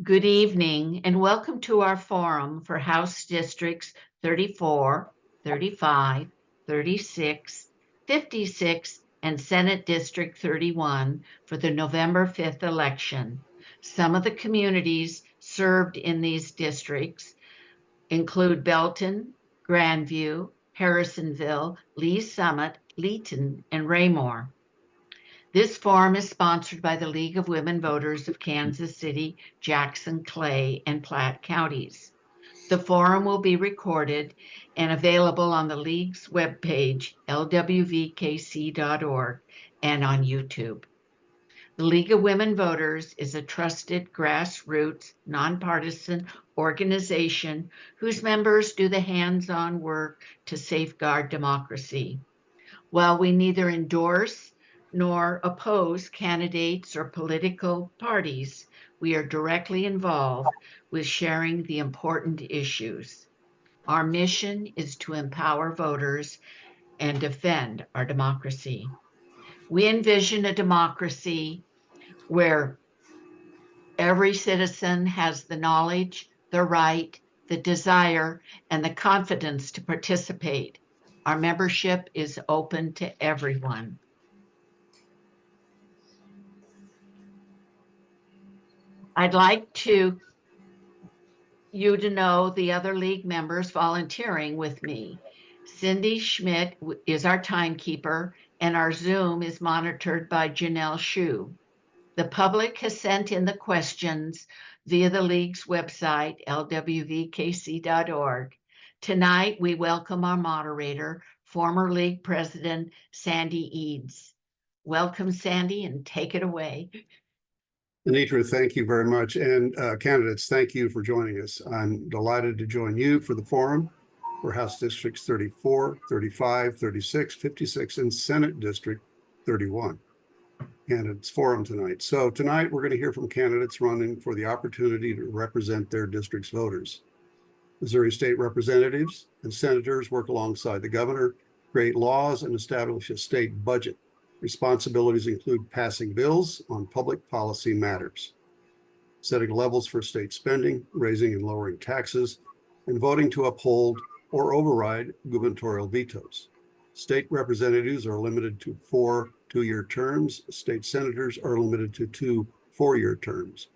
Good evening and welcome to our forum for House Districts 34, 35, 36, 56, and Senate District 31 for the November 5th election. Some of the communities served in these districts include Belton, Grandview, Harrisonville, Lee Summit, Leeton, and Raymore. This forum is sponsored by the League of Women Voters of Kansas City, Jackson, Clay, and Platte counties. The forum will be recorded and available on the League's webpage, lwvkc.org, and on YouTube. The League of Women Voters is a trusted grassroots, nonpartisan organization whose members do the hands-on work to safeguard democracy. While we neither endorse nor oppose candidates or political parties, we are directly involved with sharing the important issues. Our mission is to empower voters and defend our democracy. We envision a democracy where every citizen has the knowledge, the right, the desire, and the confidence to participate. Our membership is open to everyone. I'd like you to know the other league members volunteering with me. Cindy Schmidt is our timekeeper, and our Zoom is monitored by Janelle Shu. The public has sent in the questions via the league's website, lwvkc.org. Tonight, we welcome our moderator, former league president, Sandy Eads. Welcome, Sandy, and take it away. Anitra, thank you very much. And candidates, thank you for joining us. I'm delighted to join you for the forum for House Districts 34, 35, 36, 56, and Senate District 31. Candidates forum tonight. So tonight we're going to hear from candidates running for the opportunity to represent their district's voters. Missouri state representatives and senators work alongside the governor, create laws, and establish a state budget. Responsibilities include passing bills on public policy matters, setting levels for state spending, raising and lowering taxes, and voting to uphold or override gubernatorial vetoes. State representatives are limited to 4 two-year terms. State senators are limited to 2 four-year terms.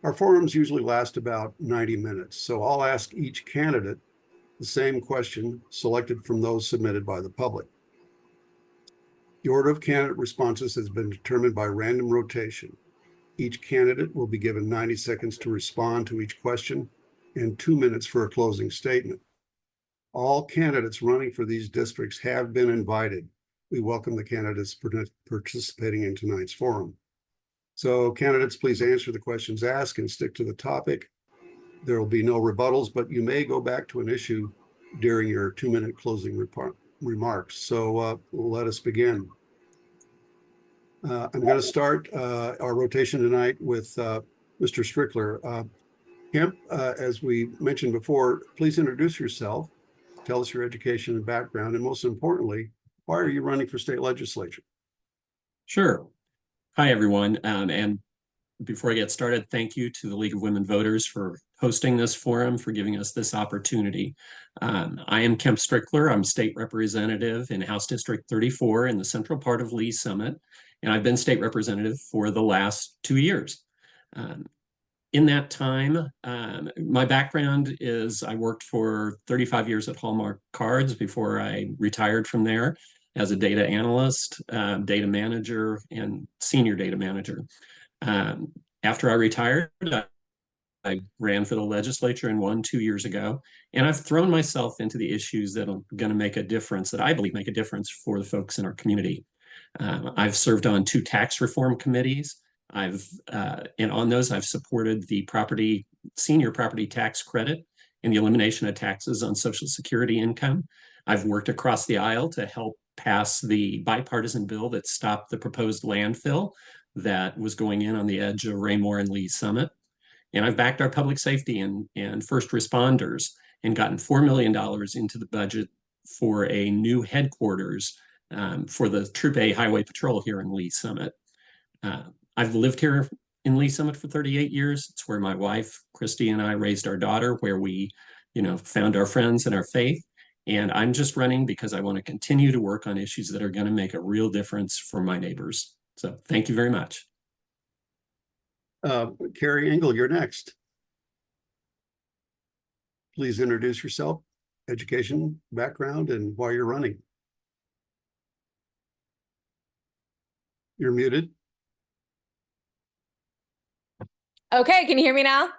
Our forums usually last about 90 minutes, so I'll ask each candidate the same question selected from those submitted by the public. The order of candidate responses has been determined by random rotation. Each candidate will be given 90 seconds to respond to each question and 2 minutes for a closing statement. All candidates running for these districts have been invited. We welcome the candidates participating in tonight's forum. So candidates, please answer the questions asked and stick to the topic. There will be no rebuttals, but you may go back to an issue during your 2-minute closing remarks. So let us begin. I'm going to start our rotation tonight with Mr. Strickler. Kemp, as we mentioned before, please introduce yourself, tell us your education and background, and most importantly, why are you running for state legislature? Sure. Hi, everyone. And before I get started, thank you to the League of Women Voters for hosting this forum, for giving us this opportunity. I am Kemp Strickler. I'm state representative in House District 34 in the central part of Lee Summit, and I've been state representative for the last 2 years. In that time, my background is I worked for 35 years at Hallmark Cards before I retired from there as a data analyst, data manager, and senior data manager. After I retired, I ran for the legislature and won 2 years ago, and I've thrown myself into the issues that are going to make a difference, that I believe make a difference for the folks in our community. I've served on 2 tax reform committees. And on those, I've supported the senior property tax credit and the elimination of taxes on Social Security income. I've worked across the aisle to help pass the bipartisan bill that stopped the proposed landfill that was going in on the edge of Raymore and Lee Summit. And I've backed our public safety and first responders and gotten $4 million into the budget for a new headquarters for the Troop A Highway Patrol here in Lee Summit. I've lived here in Lee Summit for 38 years. It's where my wife, Christy, and I raised our daughter, where we, found our friends and our faith. And I'm just running because I want to continue to work on issues that are going to make a real difference for my neighbors. So thank you very much. Carrie Engel, you're next. Please introduce yourself, education, background, and why you're running. You're muted. Okay, can you hear me now?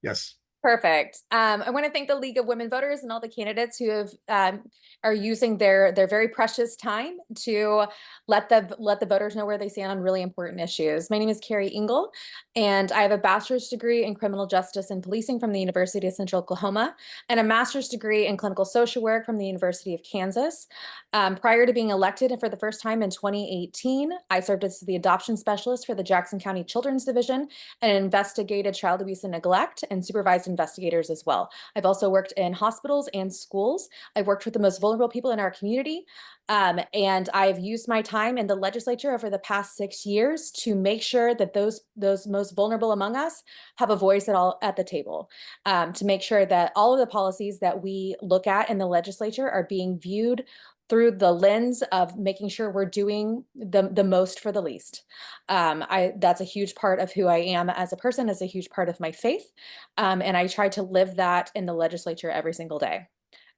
Yes. Perfect. I want to thank the League of Women Voters and all the candidates who have are using their very precious time to let the voters know where they stand on really important issues. My name is Carrie Engel, and I have a bachelor's degree in criminal justice and policing from the University of Central Oklahoma, and a master's degree in clinical social work from the University of Kansas. Prior to being elected for the first time in 2018, I served as the adoption specialist for the Jackson County Children's Division and investigated child abuse and neglect and supervised investigators as well. I've also worked in hospitals and schools. I've worked with the most vulnerable people in our community. And I've used my time in the legislature over the past 6 years to make sure that those most vulnerable among us have a voice at the table, to make sure that all of the policies that we look at in the legislature are being viewed through the lens of making sure we're doing the most for the least. That's a huge part of who I am as a person, is a huge part of my faith. And I try to live that in the legislature every single day.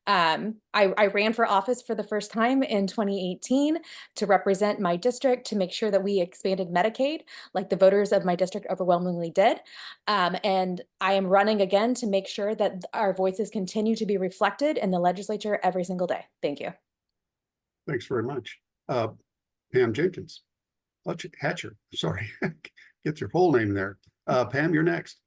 I ran for office for the first time in 2018 to represent my district, to make sure that we expanded Medicaid like the voters of my district overwhelmingly did. And I am running again to make sure that our voices continue to be reflected in the legislature every single day. Thank you. Thanks very much. Pam Jenkins. Hatcher, sorry. Get your whole name there. Pam, you're next.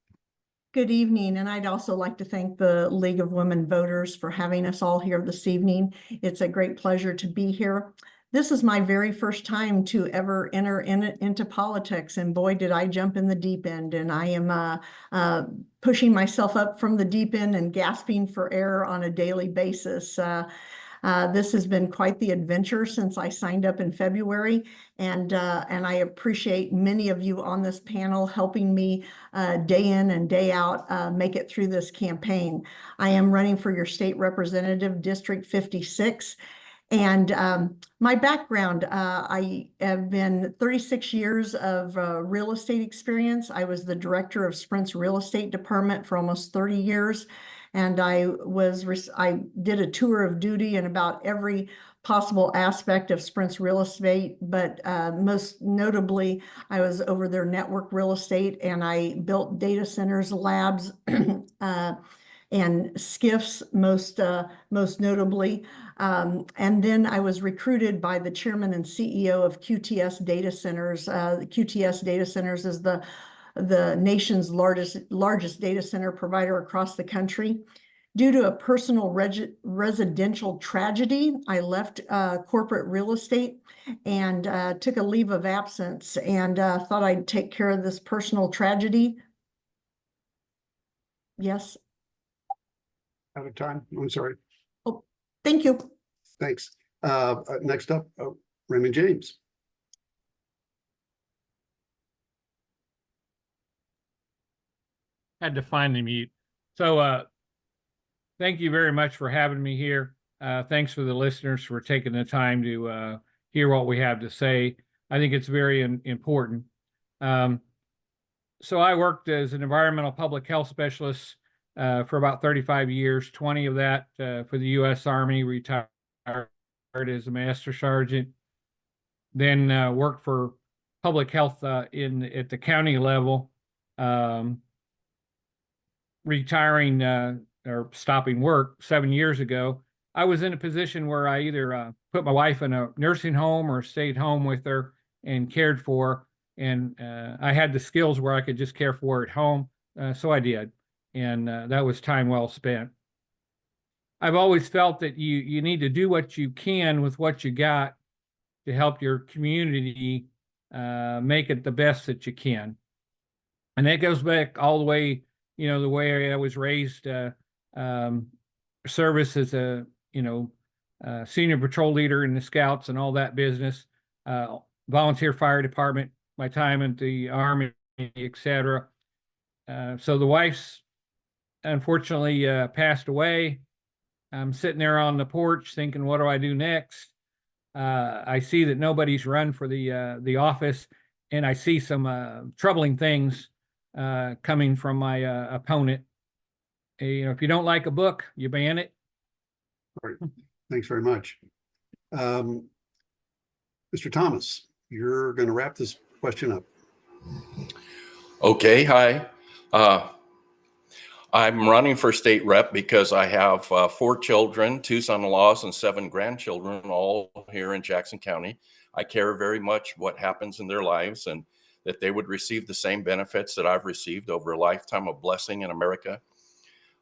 Good evening, and I'd also like to thank the League of Women Voters for having us all here this evening. It's a great pleasure to be here. This is my very first time to ever enter into politics, and boy, did I jump in the deep end. And I am pushing myself up from the deep end and gasping for air on a daily basis. This has been quite the adventure since I signed up in February, and I appreciate many of you on this panel helping me day in and day out make it through this campaign. I am running for your state representative, District 56. And my background, I have been 36 years of real estate experience. I was the director of Sprint's real estate department for almost 30 years. And I did a tour of duty in about every possible aspect of Sprint's real estate, but most notably, I was over their network real estate, and I built data centers, labs, and SCIFs, most notably. And then I was recruited by the chairman and CEO of QTS Data Centers. QTS Data Centers is the nation's largest data center provider across the country. Due to a personal residential tragedy, I left corporate real estate and took a leave of absence, and thought I'd take care of this personal tragedy. Yes. Out of time. I'm sorry. Oh, thank you. Thanks. Next up, Raymond James. Had to find the mute. So thank you very much for having me here. Thanks for the listeners for taking the time to hear what we have to say. I think it's very important. So I worked as an environmental public health specialist for about 35 years, 20 of that for the U.S. Army, retired as a master sergeant, then worked for public health at the county level, retiring or stopping work 7 years ago. I was in a position where I either put my wife in a nursing home or stayed home with her and cared for her. And I had the skills where I could just care for her at home. So I did. And that was time well spent. I've always felt that you need to do what you can with what you got to help your community make it the best that you can. And that goes back all the way, the way I was raised, service as a, senior patrol leader in the Scouts and all that business, volunteer fire department, my time at the Army etc. So the wife's unfortunately passed away. I'm sitting there on the porch thinking, what do I do next? I see that nobody's run for the office, and I see some troubling things coming from my opponent. If you don't like a book, you ban it. All right. Thanks very much. Mr. Thomas, you're going to wrap this question up. Okay, hi. I'm running for state rep because I have 4 children, 2 son-in-laws, and 7 grandchildren, all here in Jackson County. I care very much what happens in their lives and that they would receive the same benefits that I've received over a lifetime of blessing in America.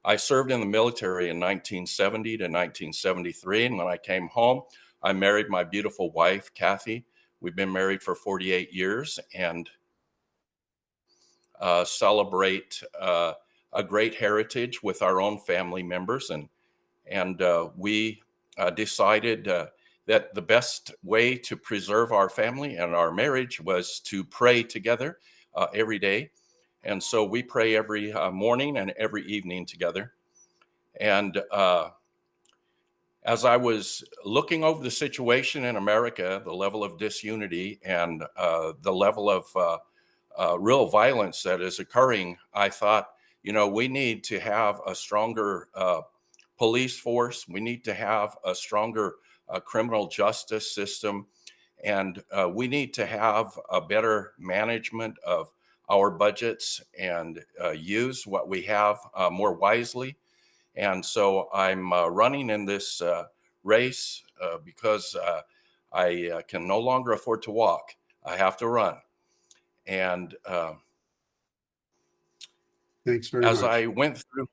I served in the military in 1970 to 1973, and when I came home, I married my beautiful wife, Kathy. We've been married for 48 years and celebrate a great heritage with our own family members. And we decided that the best way to preserve our family and our marriage was to pray together every day. And so we pray every morning and every evening together. And as I was looking over the situation in America, the level of disunity and the level of real violence that is occurring, I thought, we need to have a stronger police force. We need to have a stronger criminal justice system. And we need to have a better management of our budgets and use what we have more wisely. And so I'm running in this race because I can no longer afford to walk. I have to run. And Thanks very as much. I went through,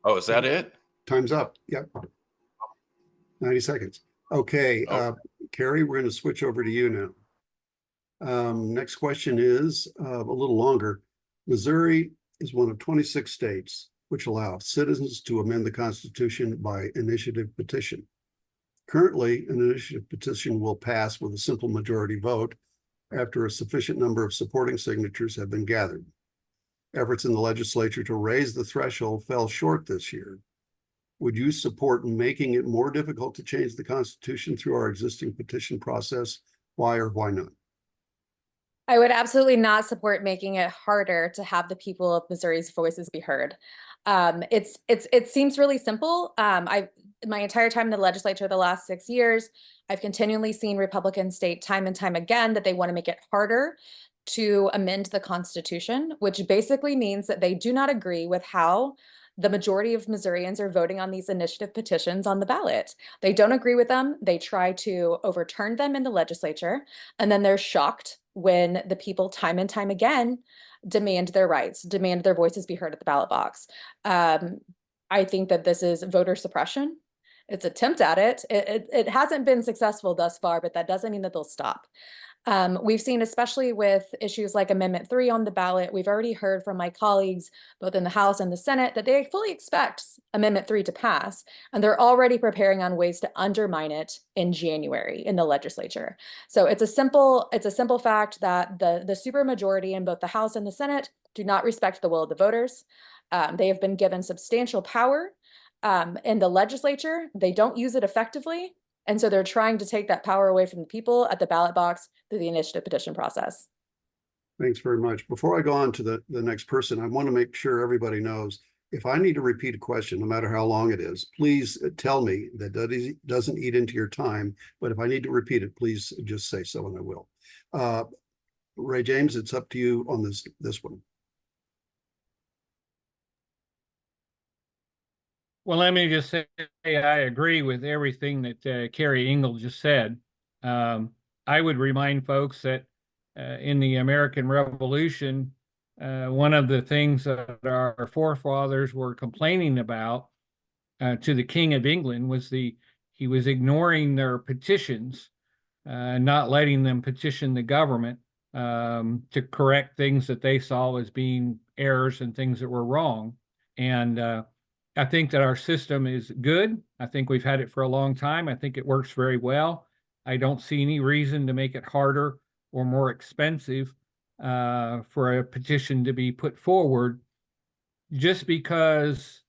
oh, is that it? Time's up. Yep. 90 seconds. Okay, Carrie, we're going to switch over to you now. Next question is a little longer. Missouri is one of 26 states which allow citizens to amend the Constitution by initiative petition. Currently, an initiative petition will pass with a simple majority vote after a sufficient number of supporting signatures have been gathered. Efforts in the legislature to raise the threshold fell short this year. Would you support making it more difficult to change the Constitution through our existing petition process? Why or why not? I would absolutely not support making it harder to have the people of Missouri's voices be heard. It seems really simple. My entire time in the legislature, the last 6 years, I've continually seen Republicans state time and time again that they want to make it harder to amend the Constitution, which basically means that they do not agree with how the majority of Missourians are voting on these initiative petitions on the ballot. They don't agree with them. They try to overturn them in the legislature, and then they're shocked when the people time and time again demand their rights, demand their voices be heard at the ballot box. I think that this is voter suppression. It's an attempt at it. It hasn't been successful thus far, but that doesn't mean that they'll stop. We've seen, especially with issues like Amendment 3 on the ballot, we've already heard from my colleagues, both in the House and the Senate, that they fully expect Amendment 3 to pass, and they're already preparing on ways to undermine it in January in the legislature. So it's a simple fact that the supermajority in both the House and the Senate do not respect the will of the voters. They have been given substantial power in the legislature. They don't use it effectively. And so they're trying to take that power away from the people at the ballot box through the initiative petition process. Thanks very much. Before I go on to the next person, I want to make sure everybody knows, if I need to repeat a question, no matter how long it is, please tell me. That doesn't eat into your time, but if I need to repeat it, please just say so and I will. Ray James, it's up to you on this one. Well, let me just say I agree with everything that Carrie Engel just said. I would remind folks that in the American Revolution, one of the things that our forefathers were complaining about to the King of England was he was ignoring their petitions, not letting them petition the government to correct things that they saw as being errors and things that were wrong. And I think that our system is good. I think we've had it for a long time. I think it works very well. I don't see any reason to make it harder or more expensive for a petition to be put forward, just because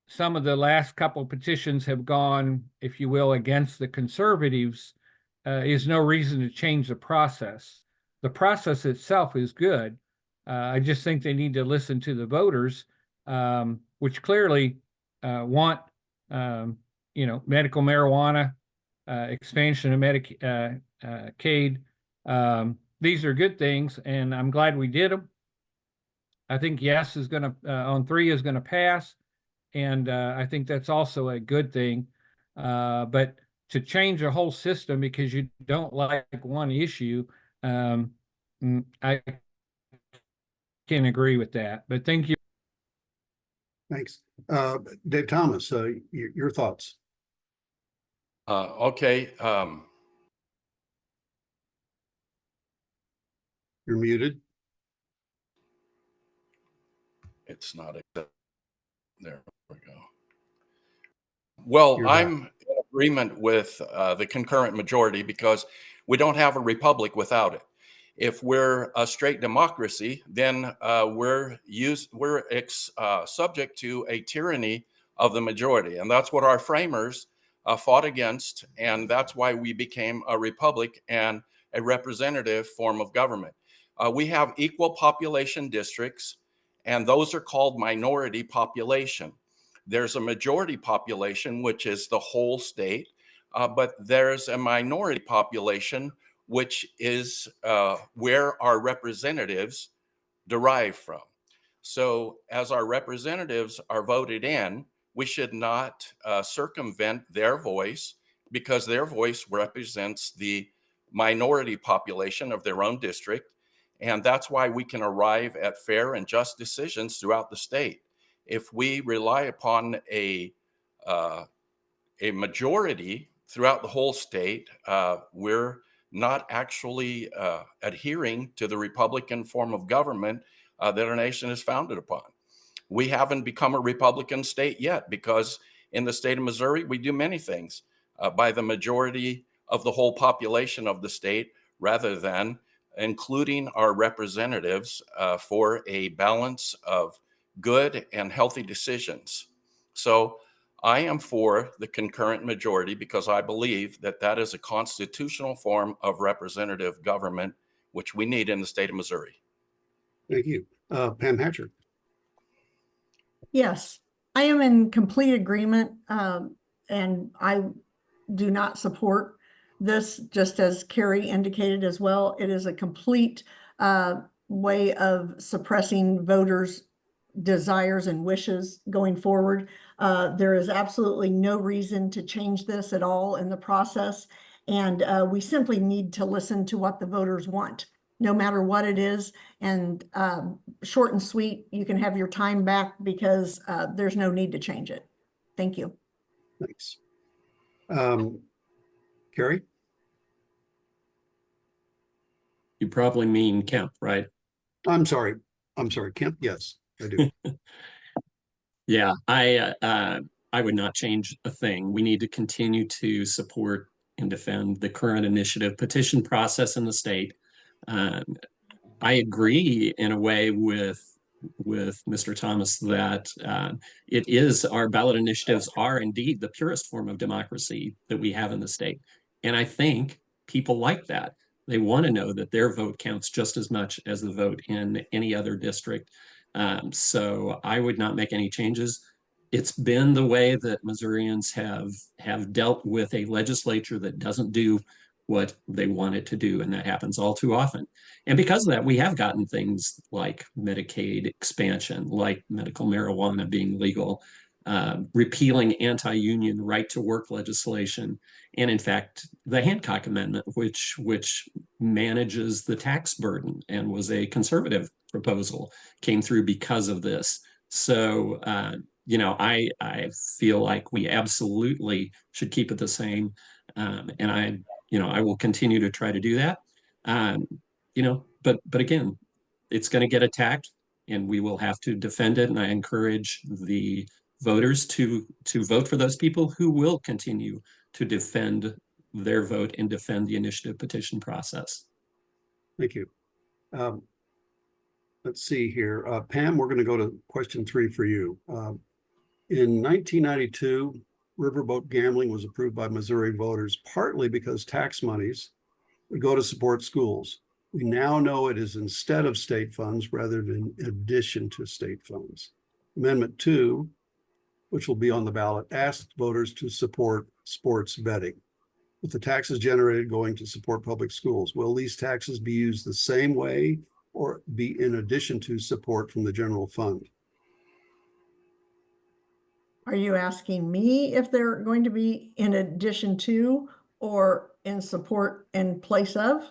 some of the last couple petitions have gone, if you will, against the conservatives, is no reason to change the process. The process itself is good. I just think they need to listen to the voters, which clearly want, medical marijuana, expansion of Medicaid. These are good things, and I'm glad we did them. I think yes is going to, on 3 is going to pass. And I think that's also a good thing. But to change a whole system because you don't like one issue, I can agree with that. But thank you. Thanks. Dave Thomas, your thoughts? Okay. You're muted. It's not accepted. There we go. Well, You're back. I'm in agreement with the concurrent majority because we don't have a republic without it. If we're a straight democracy, then we're subject to a tyranny of the majority, and that's what our framers fought against, and that's why we became a republic and a representative form of government. We have equal population districts, and those are called minority population. There's a majority population, which is the whole state, but there's a minority population, which is where our representatives derive from. So as our representatives are voted in, we should not circumvent their voice, because their voice represents the minority population of their own district. And that's why we can arrive at fair and just decisions throughout the state. If we rely upon a majority throughout the whole state, we're not actually adhering to the Republican form of government that our nation is founded upon. We haven't become a Republican state yet, because in the state of Missouri, we do many things by the majority of the whole population of the state, rather than including our representatives for a balance of good and healthy decisions. So I am for the concurrent majority because I believe that that is a constitutional form of representative government, which we need in the state of Missouri. Thank you. Pam Hatcher. Yes, I am in complete agreement, and I do not support this, just as Carrie indicated as well. It is a complete way of suppressing voters' desires and wishes going forward. There is absolutely no reason to change this at all in the process, and we simply need to listen to what the voters want, no matter what it is. And short and sweet, you can have your time back, because there's no need to change it. Thank you. Thanks. Carrie? You probably mean Kemp, right? I'm sorry, Kemp. Yes, I do. Yeah, I would not change a thing. We need to continue to support and defend the current initiative petition process in the state. I agree in a way with Mr. Thomas that it is, our ballot initiatives are indeed the purest form of democracy that we have in the state. And I think people like that. They want to know that their vote counts just as much as the vote in any other district. So I would not make any changes. It's been the way that Missourians have dealt with a legislature that doesn't do what they want it to do, and that happens all too often. And because of that, we have gotten things like Medicaid expansion, like medical marijuana being legal, repealing anti-union right-to-work legislation, and in fact, the Hancock Amendment, which manages the tax burden and was a conservative proposal, came through because of this. So, I feel like we absolutely should keep it the same, and I will continue to try to do that. But again, it's going to get attacked, and we will have to defend it. And I encourage the voters to vote for those people who will continue to defend their vote and defend the initiative petition process. Thank you. Um, let's see here. Pam, we're going to go to question 3 for you. In 1992, riverboat gambling was approved by Missouri voters, partly because tax monies would go to support schools. We now know it is instead of state funds rather than in addition to state funds. Amendment 2, which will be on the ballot, asked voters to support sports betting, with the taxes generated going to support public schools. Will these taxes be used the same way or be in addition to support from the general fund? Are you asking me if they're going to be in addition to or in support in place of?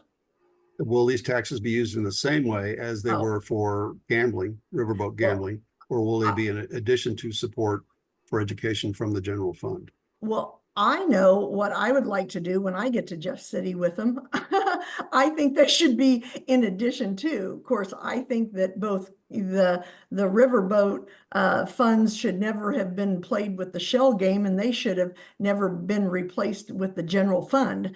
Will these taxes be used in the same way as they Oh. were for gambling, riverboat gambling, or will they be in addition to support for education from the general fund? Well, I know what I would like to do when I get to Jeff City with them. I think they should be in addition to. Of course, I think that both the riverboat funds should never have been played with the shell game, and they should have never been replaced with the general fund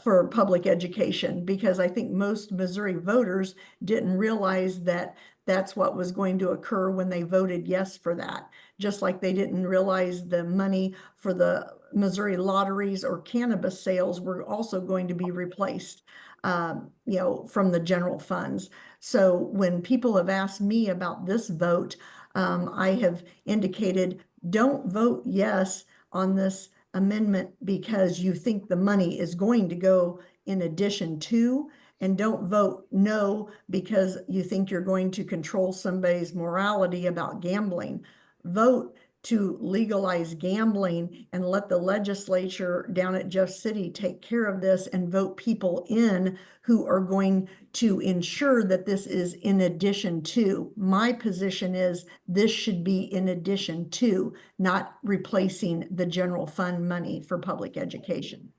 for public education, because I think most Missouri voters didn't realize that that's what was going to occur when they voted yes for that. Just like they didn't realize the money for the Missouri lotteries or cannabis sales were also going to be replaced, from the general funds. So when people have asked me about this vote, I have indicated, don't vote yes on this amendment because you think the money is going to go in addition to, and don't vote no because you think you're going to control somebody's morality about gambling. Vote to legalize gambling and let the legislature down at Jeff City take care of this and vote people in who are going to ensure that this is in addition to. My position is this should be in addition to, not replacing the general fund money for public education.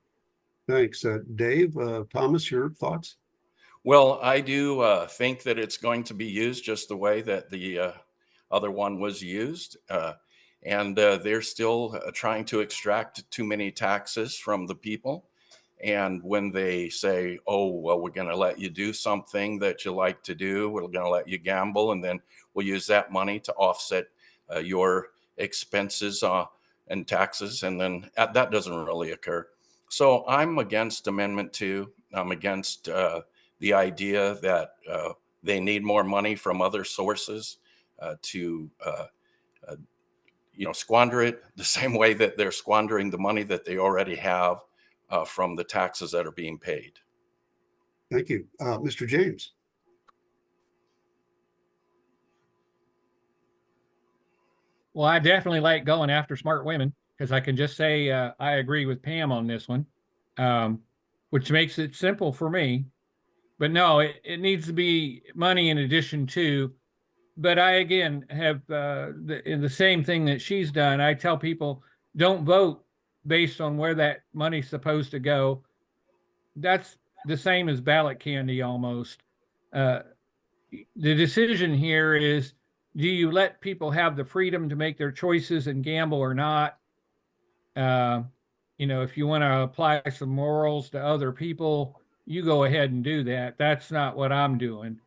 Thanks. Dave, Thomas, your thoughts? Well, I do think that it's going to be used just the way that the other one was used. And they're still trying to extract too many taxes from the people. And when they say, oh, well, we're going to let you do something that you like to do, we're going to let you gamble, and then we'll use that money to offset your expenses and taxes. And then that doesn't really occur. So I'm against Amendment 2. I'm against the idea that they need more money from other sources to squander it the same way that they're squandering the money that they already have from the taxes that are being paid. Thank you. Mr. James. Well, I definitely like going after smart women, because I can just say I agree with Pam on this one, which makes it simple for me. But no, it needs to be money in addition to. But I, again, have in the same thing that she's done. I tell people, don't vote based on where that money's supposed to go. That's the same as ballot candy almost. The decision here is, do you let people have the freedom to make their choices and gamble or not? If you want to apply some morals to other people, you go ahead and do that. That's not what I'm doing.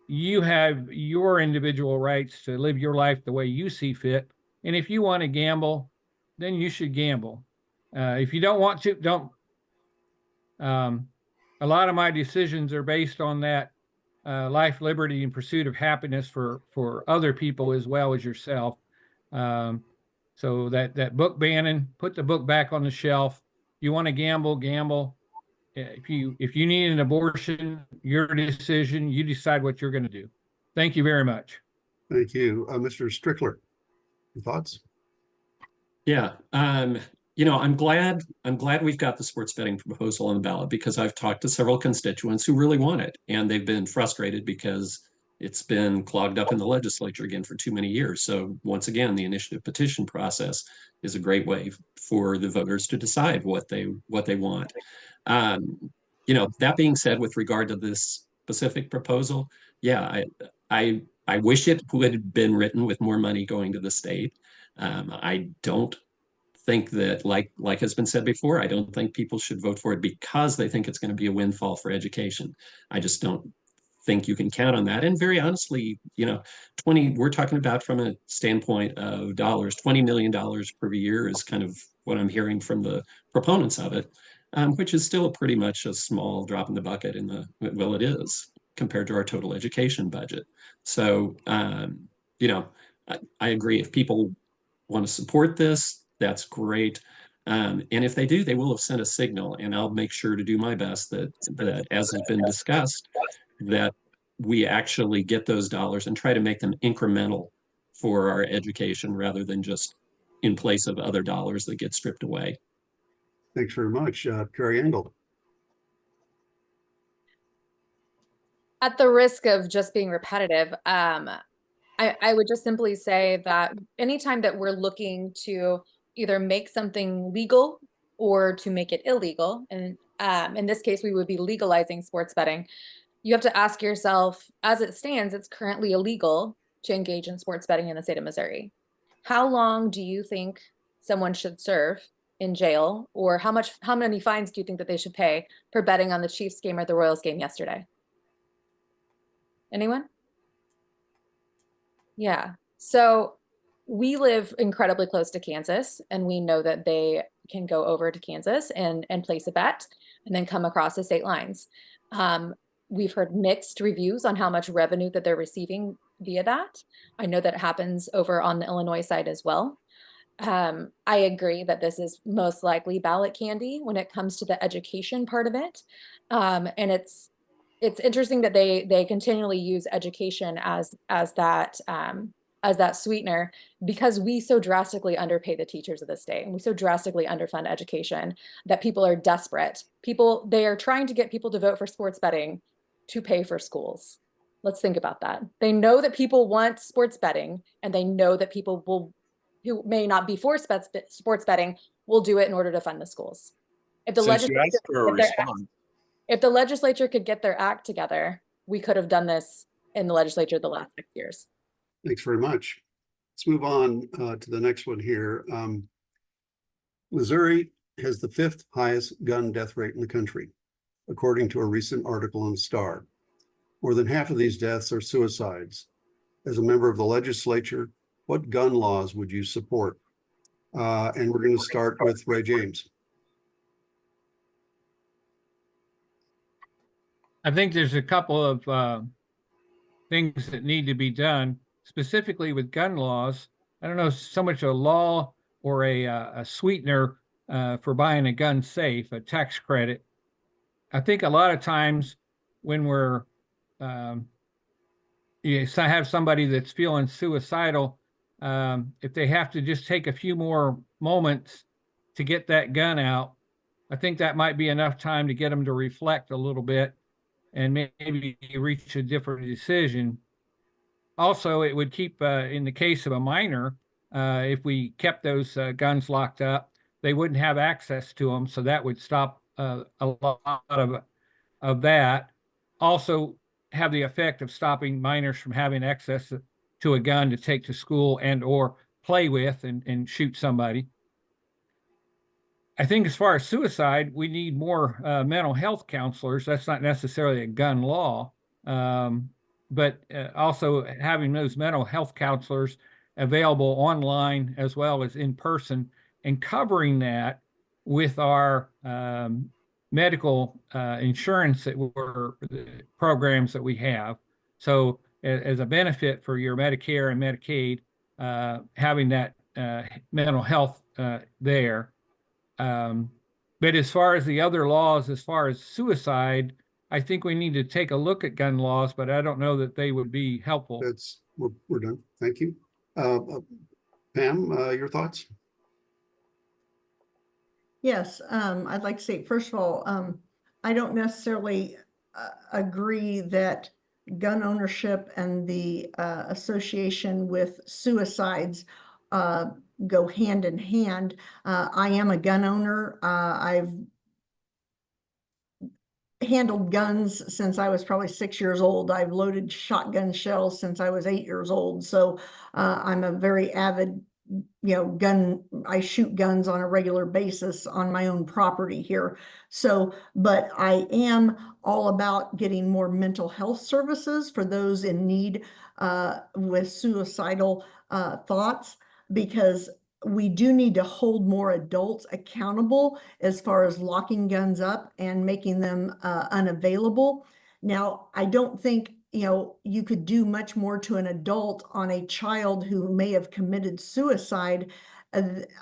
You have your individual rights to live your life the way you see fit. And if you want to gamble, then you should gamble. If you don't want to, don't. A lot of my decisions are based on that life, liberty, and pursuit of happiness for other people as well as yourself. So that book banning, put the book back on the shelf. You want to gamble, gamble. If you need an abortion, your decision. You decide what you're going to do. Thank you very much. Thank you. Mr. Strickler, your thoughts? Yeah. I'm glad we've got the sports betting proposal on the ballot, because I've talked to several constituents who really want it, and they've been frustrated because it's been clogged up in the legislature again for too many years. So once again, the initiative petition process is a great way for the voters to decide what they want. That being said, with regard to this specific proposal, yeah, I wish it would have been written with more money going to the state. I don't think that, like has been said before, I don't think people should vote for it because they think it's going to be a windfall for education. I just don't think you can count on that. And very honestly, we're talking about from a standpoint of dollars, $20 million per year is kind of what I'm hearing from the proponents of it, which is still pretty much a small drop in the bucket well, it is compared to our total education budget. So, I agree. If people want to support this, that's great. And if they do, they will have sent a signal, and I'll make sure to do my best that as has been discussed, that we actually get those dollars and try to make them incremental for our education rather than just in place of other dollars that get stripped away. Thanks very much. Carrie Engel. At the risk of just being repetitive, I would just simply say that anytime that we're looking to either make something legal or to make it illegal, and in this case, we would be legalizing sports betting, you have to ask yourself, as it stands, it's currently illegal to engage in sports betting in the state of Missouri. How long do you think someone should serve in jail, or how many fines do you think that they should pay for betting on the Chiefs game or the Royals game yesterday? Anyone? Yeah. So we live incredibly close to Kansas, and we know that they can go over to Kansas and place a bet and then come across the state lines. We've heard mixed reviews on how much revenue that they're receiving via that. I know that it happens over on the Illinois side as well. I agree that this is most likely ballot candy when it comes to the education part of it. And it's interesting that they continually use education as that sweetener, because we so drastically underpay the teachers of the state, and we so drastically underfund education that people are desperate. They are trying to get people to vote for sports betting to pay for schools. Let's think about that. They know that people want sports betting, and they know that people who may not be for sports betting will do it in order to fund the schools. If the Since you asked for a response, if the legislature could get their act together, we could have done this in the legislature the last 6 years. Thanks very much. Let's move on to the next one here. Missouri has the 5th highest gun death rate in the country, according to a recent article in Star. More than half of these deaths are suicides. As a member of the legislature, what gun laws would you support? And we're going to start with Ray James. I think there's a couple of things that need to be done, specifically with gun laws. I don't know so much a law or a sweetener for buying a gun safe, a tax credit. I think a lot of times when you have somebody that's feeling suicidal, if they have to just take a few more moments to get that gun out, I think that might be enough time to get them to reflect a little bit and maybe reach a different decision. Also, it would keep, in the case of a minor, if we kept those guns locked up, they wouldn't have access to them. So that would stop a lot of that. Also have the effect of stopping minors from having access to a gun to take to school and or play with and shoot somebody. I think as far as suicide, we need more mental health counselors. That's not necessarily a gun law, but also having those mental health counselors available online as well as in person, and covering that with our medical insurance programs that we have. So as a benefit for your Medicare and Medicaid, having that mental health there. But as far as the other laws, as far as suicide, I think we need to take a look at gun laws, but I don't know that they would be helpful. We're done. Thank you. Pam, your thoughts? Yes, I'd like to say, first of all, I don't necessarily agree that gun ownership and the association with suicides go hand in hand. I am a gun owner. I've handled guns since I was probably 6 years old. I've loaded shotgun shells since I was 8 years old. So I'm a very avid I shoot guns on a regular basis on my own property here. So, but I am all about getting more mental health services for those in need with suicidal thoughts, because we do need to hold more adults accountable as far as locking guns up and making them unavailable. Now, I don't think you could do much more to an adult on a child who may have committed suicide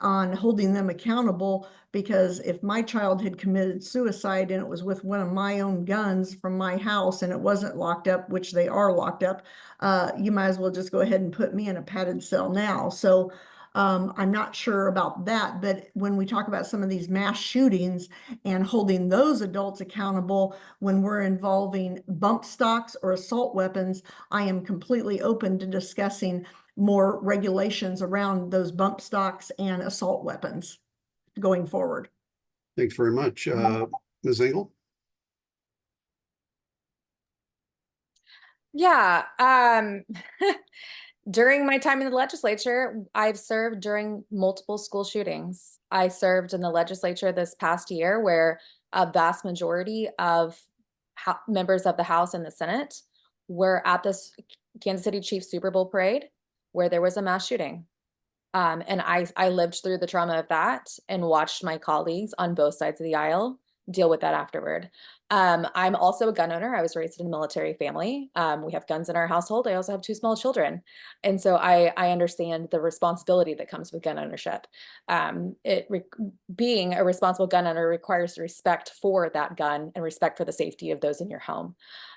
on holding them accountable, because if my child had committed suicide and it was with one of my own guns from my house and it wasn't locked up, which they are locked up, you might as well just go ahead and put me in a padded cell now. So I'm not sure about that, but when we talk about some of these mass shootings and holding those adults accountable when we're involving bump stocks or assault weapons, I am completely open to discussing more regulations around those bump stocks and assault weapons going forward. Thanks very much. Ms. Engel? Yeah. During my time in the legislature, I've served during multiple school shootings. I served in the legislature this past year where a vast majority of members of the House and the Senate were at this Kansas City Chiefs Super Bowl parade where there was a mass shooting. And I lived through the trauma of that and watched my colleagues on both sides of the aisle deal with that afterward. I'm also a gun owner. I was raised in a military family. We have guns in our household. I also have 2 small children. And so I understand the responsibility that comes with gun ownership. Being a responsible gun owner requires respect for that gun and respect for the safety of those in your home.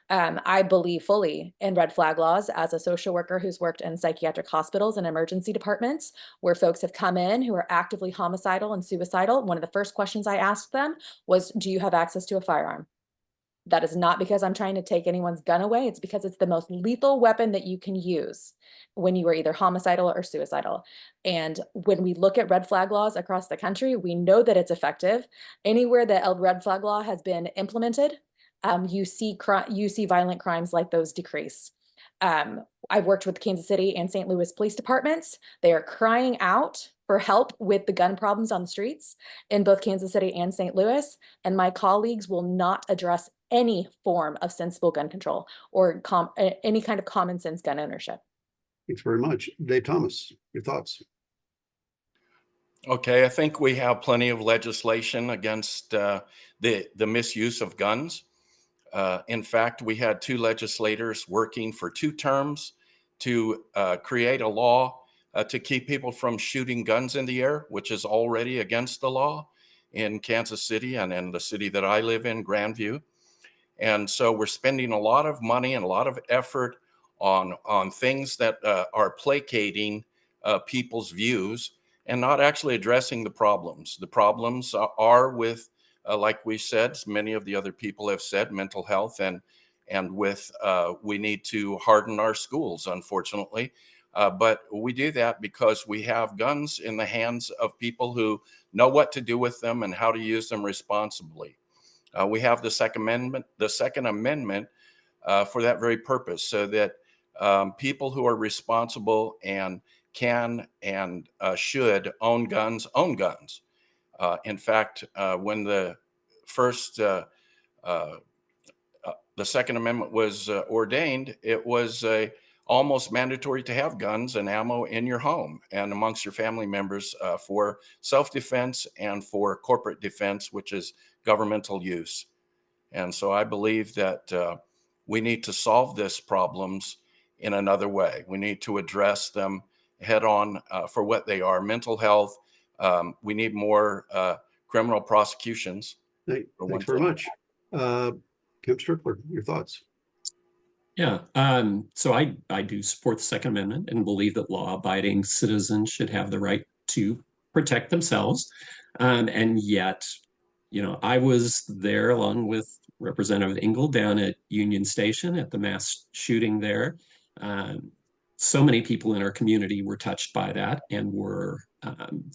I believe fully in red flag laws as a social worker who's worked in psychiatric hospitals and emergency departments where folks have come in who are actively homicidal and suicidal. One of the first questions I asked them was, do you have access to a firearm? That is not because I'm trying to take anyone's gun away. It's because it's the most lethal weapon that you can use when you are either homicidal or suicidal. And when we look at red flag laws across the country, we know that it's effective. Anywhere that a red flag law has been implemented, you see violent crimes like those decrease. I've worked with Kansas City and St. Louis police departments. They are crying out for help with the gun problems on the streets in both Kansas City and St. Louis. And my colleagues will not address any form of sensible gun control or any kind of common sense gun ownership. Thanks very much. Dave Thomas, your thoughts? Okay, I think we have plenty of legislation against the misuse of guns. In fact, we had 2 legislators working for 2 terms to create a law to keep people from shooting guns in the air, which is already against the law in Kansas City and in the city that I live in, Grandview. And so we're spending a lot of money and a lot of effort on things that are placating people's views and not actually addressing the problems. The problems are with like we said, many of the other people have said, mental health and with we need to harden our schools, unfortunately. But we do that because we have guns in the hands of people who know what to do with them and how to use them responsibly. We have the Second Amendment for that very purpose, so that people who are responsible and can and should own guns, own guns. In fact, when the Second Amendment was ordained, it was almost mandatory to have guns and ammo in your home and amongst your family members for self-defense and for corporate defense, which is governmental use. And so I believe that we need to solve these problems in another way. We need to address them head on for what they are: mental health. We need more criminal prosecutions. Thanks very much. Kim Strickler, your thoughts? Yeah, so I do support the Second Amendment and believe that law-abiding citizens should have the right to protect themselves. And yet, I was there along with Representative Engel down at Union Station at the mass shooting there. So many people in our community were touched by that and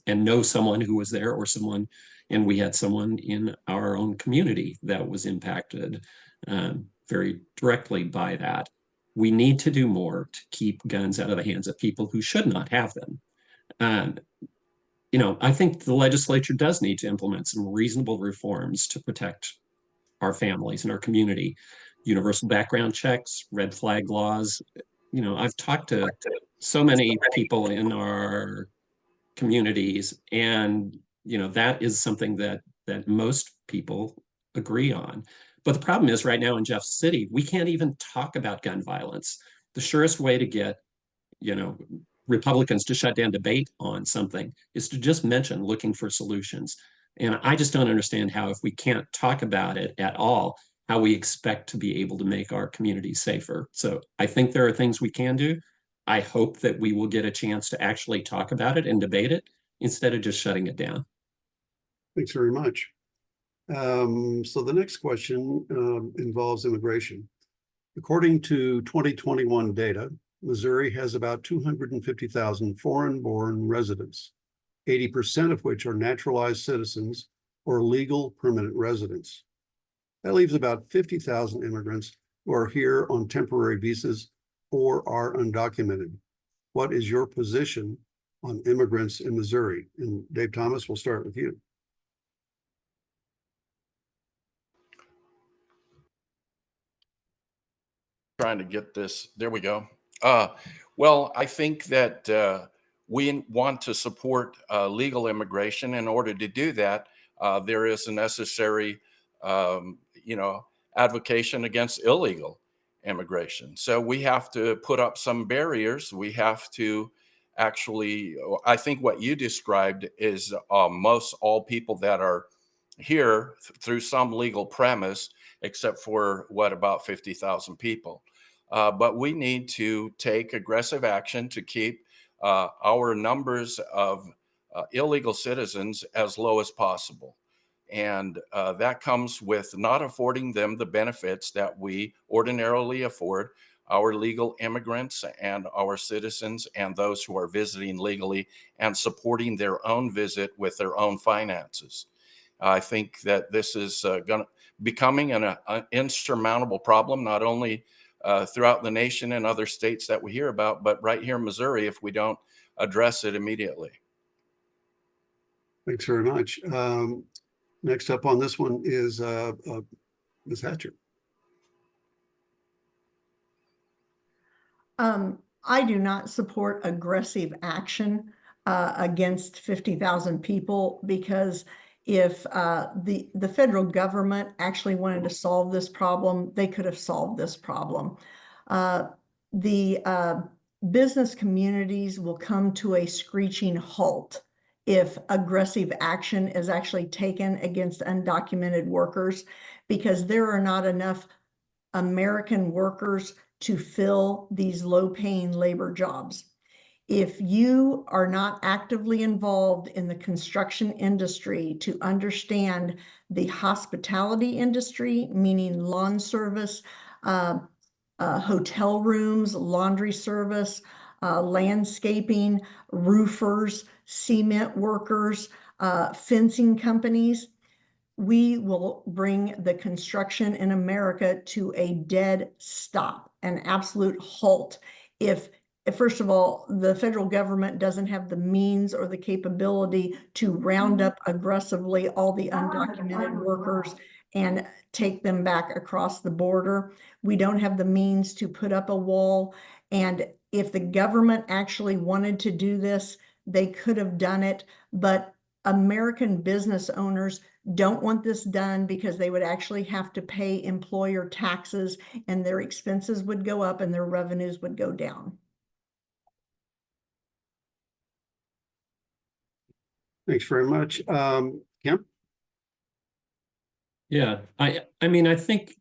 and know someone who was there or someone, and we had someone in our own community that was impacted very directly by that. We need to do more to keep guns out of the hands of people who should not have them. Um, I think the legislature does need to implement some reasonable reforms to protect our families and our community. Universal background checks, red flag laws. I've talked to so many people in our communities, and that is something that most people agree on. But the problem is right now in Jeff City, we can't even talk about gun violence. The surest way to get you know, Republicans to shut down debate on something is to just mention looking for solutions. And I just don't understand how, if we can't talk about it at all, how we expect to be able to make our communities safer. So I think there are things we can do. I hope that we will get a chance to actually talk about it and debate it instead of just shutting it down. Thanks very much. So the next question involves immigration. According to 2021 data, Missouri has about 250,000 foreign-born residents, 80% of which are naturalized citizens or legal permanent residents. That leaves about 50,000 immigrants who are here on temporary visas or are undocumented. What is your position on immigrants in Missouri? And Dave Thomas, we'll start with you. Trying to get this. There we go. Well, I think that we want to support legal immigration. In order to do that, there is a necessary, advocation against illegal immigration. So we have to put up some barriers. We have to actually, I think what you described is most all people that are here through some legal premise, except for about 50,000 people. But we need to take aggressive action to keep our numbers of illegal citizens as low as possible. And that comes with not affording them the benefits that we ordinarily afford our legal immigrants and our citizens and those who are visiting legally, and supporting their own visit with their own finances. I think that this is becoming an insurmountable problem, not only throughout the nation and other states that we hear about, but right here in Missouri if we don't address it immediately. Thanks very much. Next up on this one is Ms. Hatcher. I do not support aggressive action against 50,000 people, because if the federal government actually wanted to solve this problem, they could have solved this problem. The business communities will come to a screeching halt if aggressive action is actually taken against undocumented workers, because there are not enough American workers to fill these low-paying labor jobs. If you are not actively involved in the construction industry to understand the hospitality industry, meaning lawn service, hotel rooms, laundry service, landscaping, roofers, cement workers, fencing companies, we will bring the construction in America to a dead stop, an absolute halt. If first of all, the federal government doesn't have the means or the capability to round up aggressively all the undocumented workers and take them back across the border. We don't have the means to put up a wall. And if the government actually wanted to do this, they could have done it. But American business owners don't want this done because they would actually have to pay employer taxes, and their expenses would go up and their revenues would go down. Thanks very much. Kemp? Yeah, I mean, I think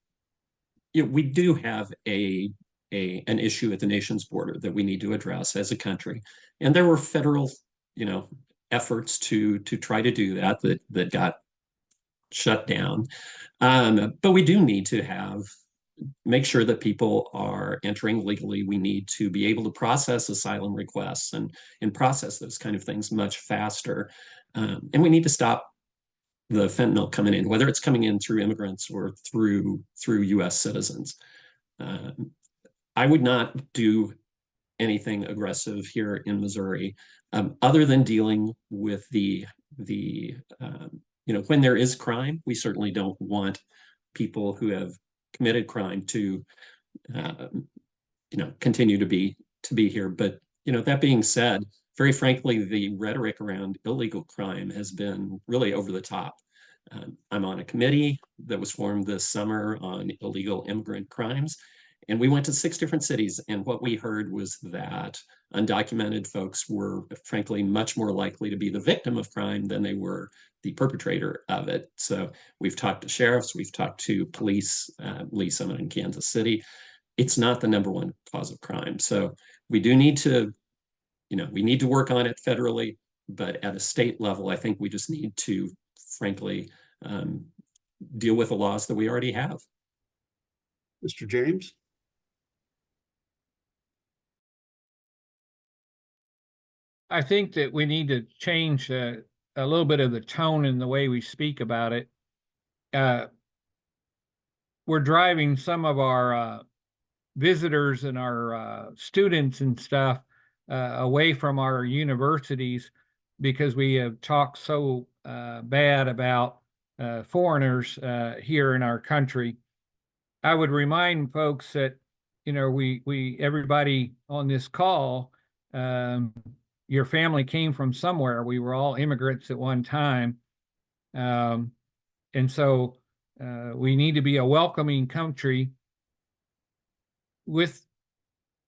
we do have an issue at the nation's border that we need to address as a country, and there were federal, efforts to try to do that got shut down. But we do need to make sure that people are entering legally. We need to be able to process asylum requests and process those kind of things much faster. And we need to stop the fentanyl coming in, whether it's coming in through immigrants or through U.S. citizens. I would not do anything aggressive here in Missouri, other than dealing with the when there is crime. We certainly don't want people who have committed crime to continue to be here. But that being said, very frankly, the rhetoric around illegal crime has been really over the top. I'm on a committee that was formed this summer on illegal immigrant crimes, and we went to 6 different cities, and what we heard was that undocumented folks were frankly much more likely to be the victim of crime than they were the perpetrator of it. So we've talked to sheriffs, we've talked to police, Lee Summit in Kansas City. It's not the #1 cause of crime. So we do need to, we need to work on it federally, but at a state level, I think we just need to, frankly, deal with the laws that we already have. Mr. James? I think that we need to change a little bit of the tone in the way we speak about it. We're driving some of our visitors and our students and stuff away from our universities because we have talked so bad about foreigners here in our country. I would remind folks that, we everybody on this call, your family came from somewhere. We were all immigrants at one time. And so we need to be a welcoming country with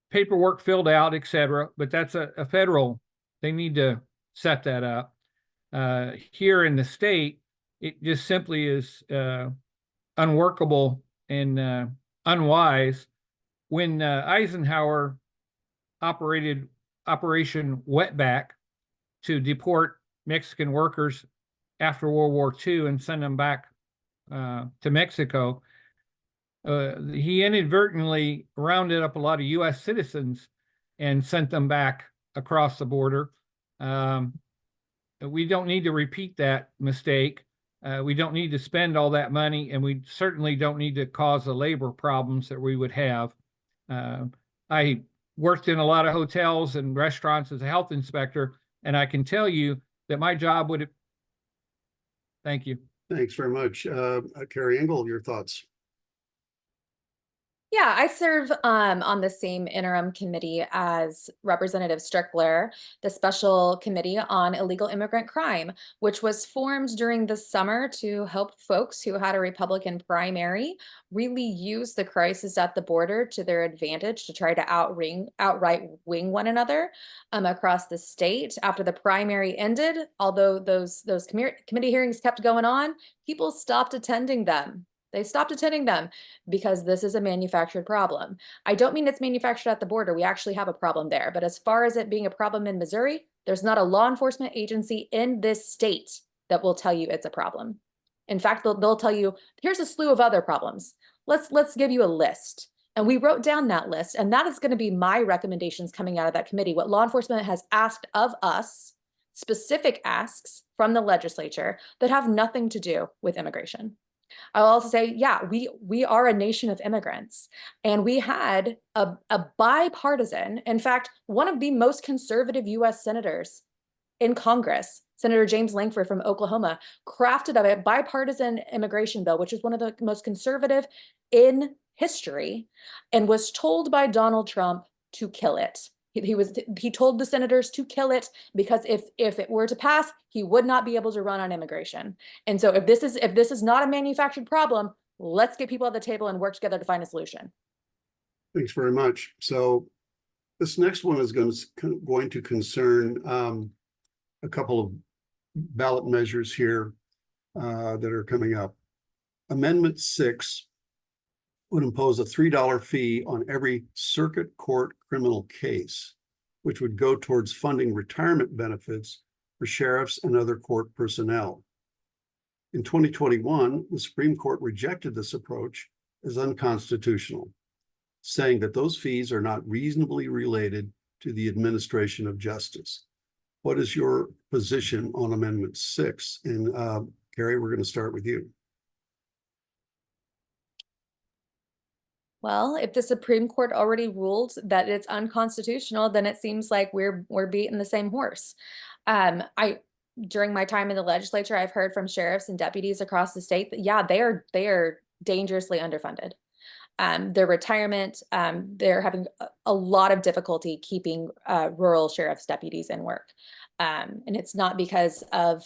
paperwork filled out, etc. But that's a federal, they need to set that up. Here in the state, it just simply is unworkable and unwise. When Eisenhower operated Operation Wetback to deport Mexican workers after World War II and send them back to Mexico, he inadvertently rounded up a lot of U.S. citizens and sent them back across the border. We don't need to repeat that mistake. We don't need to spend all that money, and we certainly don't need to cause the labor problems that we would have. I worked in a lot of hotels and restaurants as a health inspector, and I can tell you that my job would have... Thank you. Thanks very much. Carrie Engel, your thoughts? Yeah, I serve on the same interim committee as Representative Strickler, the Special Committee on Illegal Immigrant Crime, which was formed during the summer to help folks who had a Republican primary really use the crisis at the border to their advantage to try to outright wing one another across the state. After the primary ended, although those committee hearings kept going on, people stopped attending them. They stopped attending them because this is a manufactured problem. I don't mean it's manufactured at the border. We actually have a problem there. But as far as it being a problem in Missouri, there's not a law enforcement agency in this state that will tell you it's a problem. In fact, they'll tell you, here's a slew of other problems. Let's give you a list. And we wrote down that list. And that is going to be my recommendations coming out of that committee. What law enforcement has asked of us, specific asks from the legislature that have nothing to do with immigration. I'll also say, yeah, we are a nation of immigrants, and we had a bipartisan, in fact, one of the most conservative U.S. senators in Congress, Senator James Lankford from Oklahoma, crafted a bipartisan immigration bill, which is one of the most conservative in history, and was told by Donald Trump to kill it. He told the senators to kill it because if it were to pass, he would not be able to run on immigration. And so if this is not a manufactured problem, let's get people at the table and work together to find a solution. Thanks very much. So this next one is going to concern a couple of ballot measures here that are coming up. Amendment 6 would impose a $3 fee on every circuit court criminal case, which would go towards funding retirement benefits for sheriffs and other court personnel. In 2021, the Supreme Court rejected this approach as unconstitutional, saying that those fees are not reasonably related to the administration of justice. What is your position on Amendment 6? And Carrie, we're going to start with you. Well, if the Supreme Court already ruled that it's unconstitutional, then it seems like we're beating the same horse. During my time in the legislature, I've heard from sheriffs and deputies across the state that yeah, they are dangerously underfunded. Their retirement, they're having a lot of difficulty keeping rural sheriff's deputies in work. And it's not because of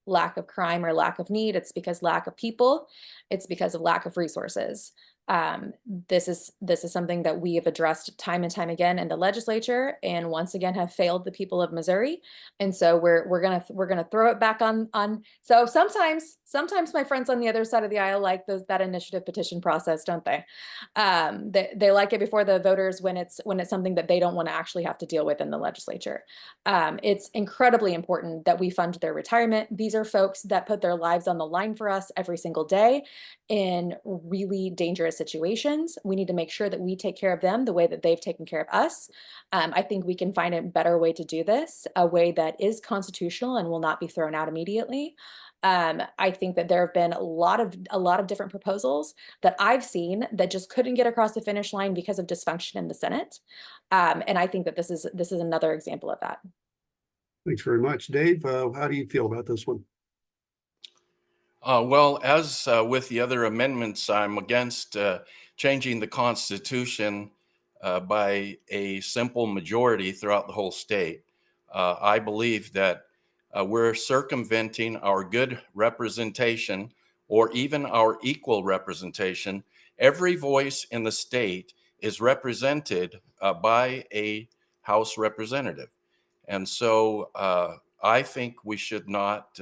lack of crime or lack of need, it's because lack of people, it's because of lack of resources. This is something that we have addressed time and time again in the legislature, and once again have failed the people of Missouri. And so we're gonna throw it back on. So sometimes my friends on the other side of the aisle like that initiative petition process, don't they? They like it before the voters when it's something that they don't want to actually have to deal with in the legislature. It's incredibly important that we fund their retirement. These are folks that put their lives on the line for us every single day in really dangerous situations. We need to make sure that we take care of them the way that they've taken care of us. I think we can find a better way to do this, a way that is constitutional and will not be thrown out immediately. I think that there have been a lot of different proposals that I've seen that just couldn't get across the finish line because of dysfunction in the Senate. And I think that this is another example of that. Thanks very much. Dave, how do you feel about this one? Well, as with the other amendments, I'm against changing the Constitution by a simple majority throughout the whole state. I believe that we're circumventing our good representation or even our equal representation. Every voice in the state is represented by a House representative. And so I think we should not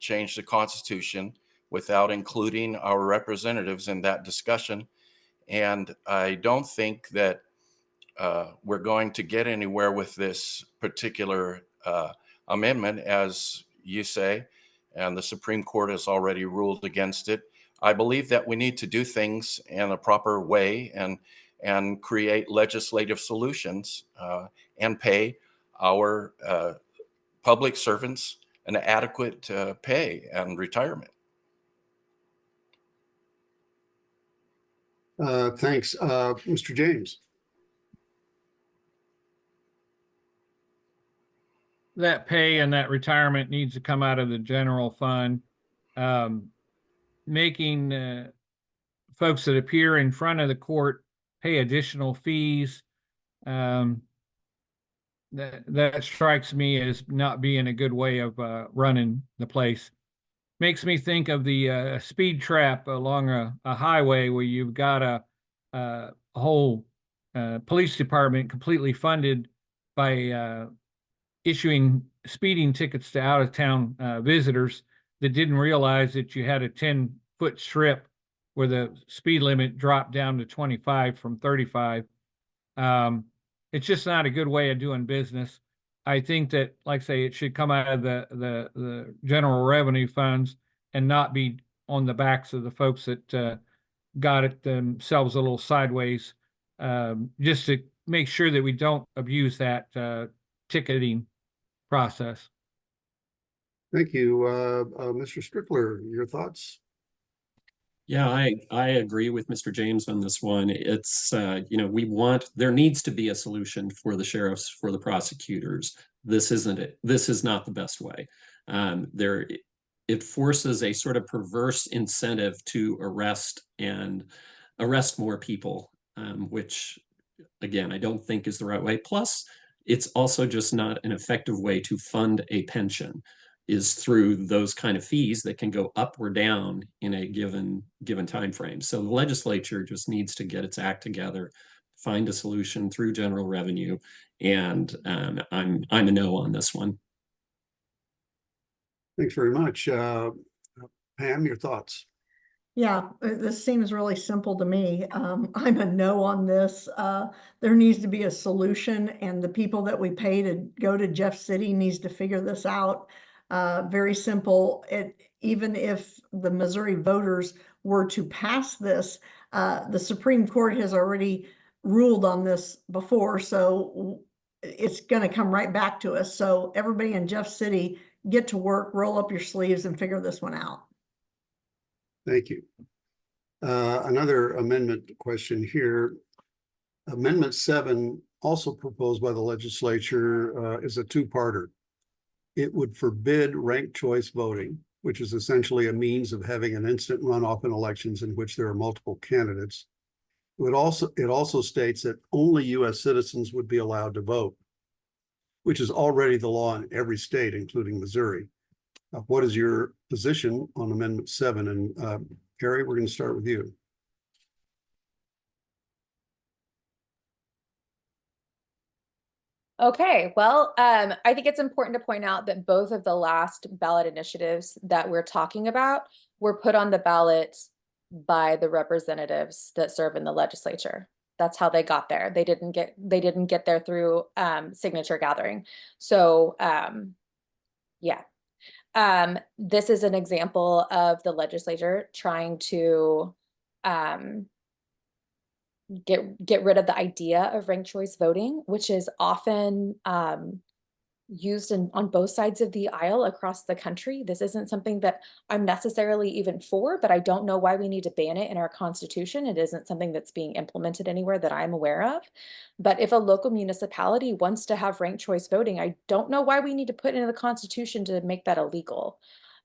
change the Constitution without including our representatives in that discussion. And I don't think that we're going to get anywhere with this particular amendment, as you say, and the Supreme Court has already ruled against it. I believe that we need to do things in a proper way and create legislative solutions and pay our public servants an adequate pay and retirement. Thanks. Mr. James. That pay and that retirement needs to come out of the general fund. Making folks that appear in front of the court pay additional fees, that strikes me as not being a good way of running the place. Makes me think of the speed trap along a highway where you've got a whole police department completely funded by issuing speeding tickets to out-of-town visitors that didn't realize that you had a 10-foot strip where the speed limit dropped down to 25 from 35. It's just not a good way of doing business. I think that, like I say, it should come out of the general revenue funds and not be on the backs of the folks that got it themselves a little sideways, just to make sure that we don't abuse that ticketing process. Thank you. Mr. Strickler, your thoughts? Yeah, I agree with Mr. James on this one. It's, there needs to be a solution for the sheriffs, for the prosecutors. This isn't it. This is not the best way. It forces a sort of perverse incentive to arrest more people, which, again, I don't think is the right way. Plus, it's also just not an effective way to fund a pension, is through those kind of fees that can go up or down in a given time frame. So the legislature just needs to get its act together, find a solution through general revenue, and I'm a no on this one. Thanks very much. Pam, your thoughts? Yeah, this seems really simple to me. I'm a no on this. There needs to be a solution, and the people that we pay to go to Jeff City needs to figure this out. Very simple. Even if the Missouri voters were to pass this, the Supreme Court has already ruled on this before, so it's going to come right back to us. So everybody in Jeff City, get to work, roll up your sleeves, and figure this one out. Thank you. Another amendment question here. Amendment 7, also proposed by the legislature, is a two-parter. It would forbid ranked choice voting, which is essentially a means of having an instant runoff in elections in which there are multiple candidates. It also states that only U.S. citizens would be allowed to vote, which is already the law in every state, including Missouri. What is your position on Amendment 7? And Carrie, we're going to start with you. Okay, well, I think it's important to point out that both of the last ballot initiatives that we're talking about were put on the ballot by the representatives that serve in the legislature. That's how they got there. They didn't get there through signature gathering. So yeah. This is an example of the legislature trying to get rid of the idea of ranked choice voting, which is often used on both sides of the aisle across the country. This isn't something that I'm necessarily even for, but I don't know why we need to ban it in our Constitution. It isn't something that's being implemented anywhere that I'm aware of. But if a local municipality wants to have ranked choice voting, I don't know why we need to put it in the Constitution to make that illegal.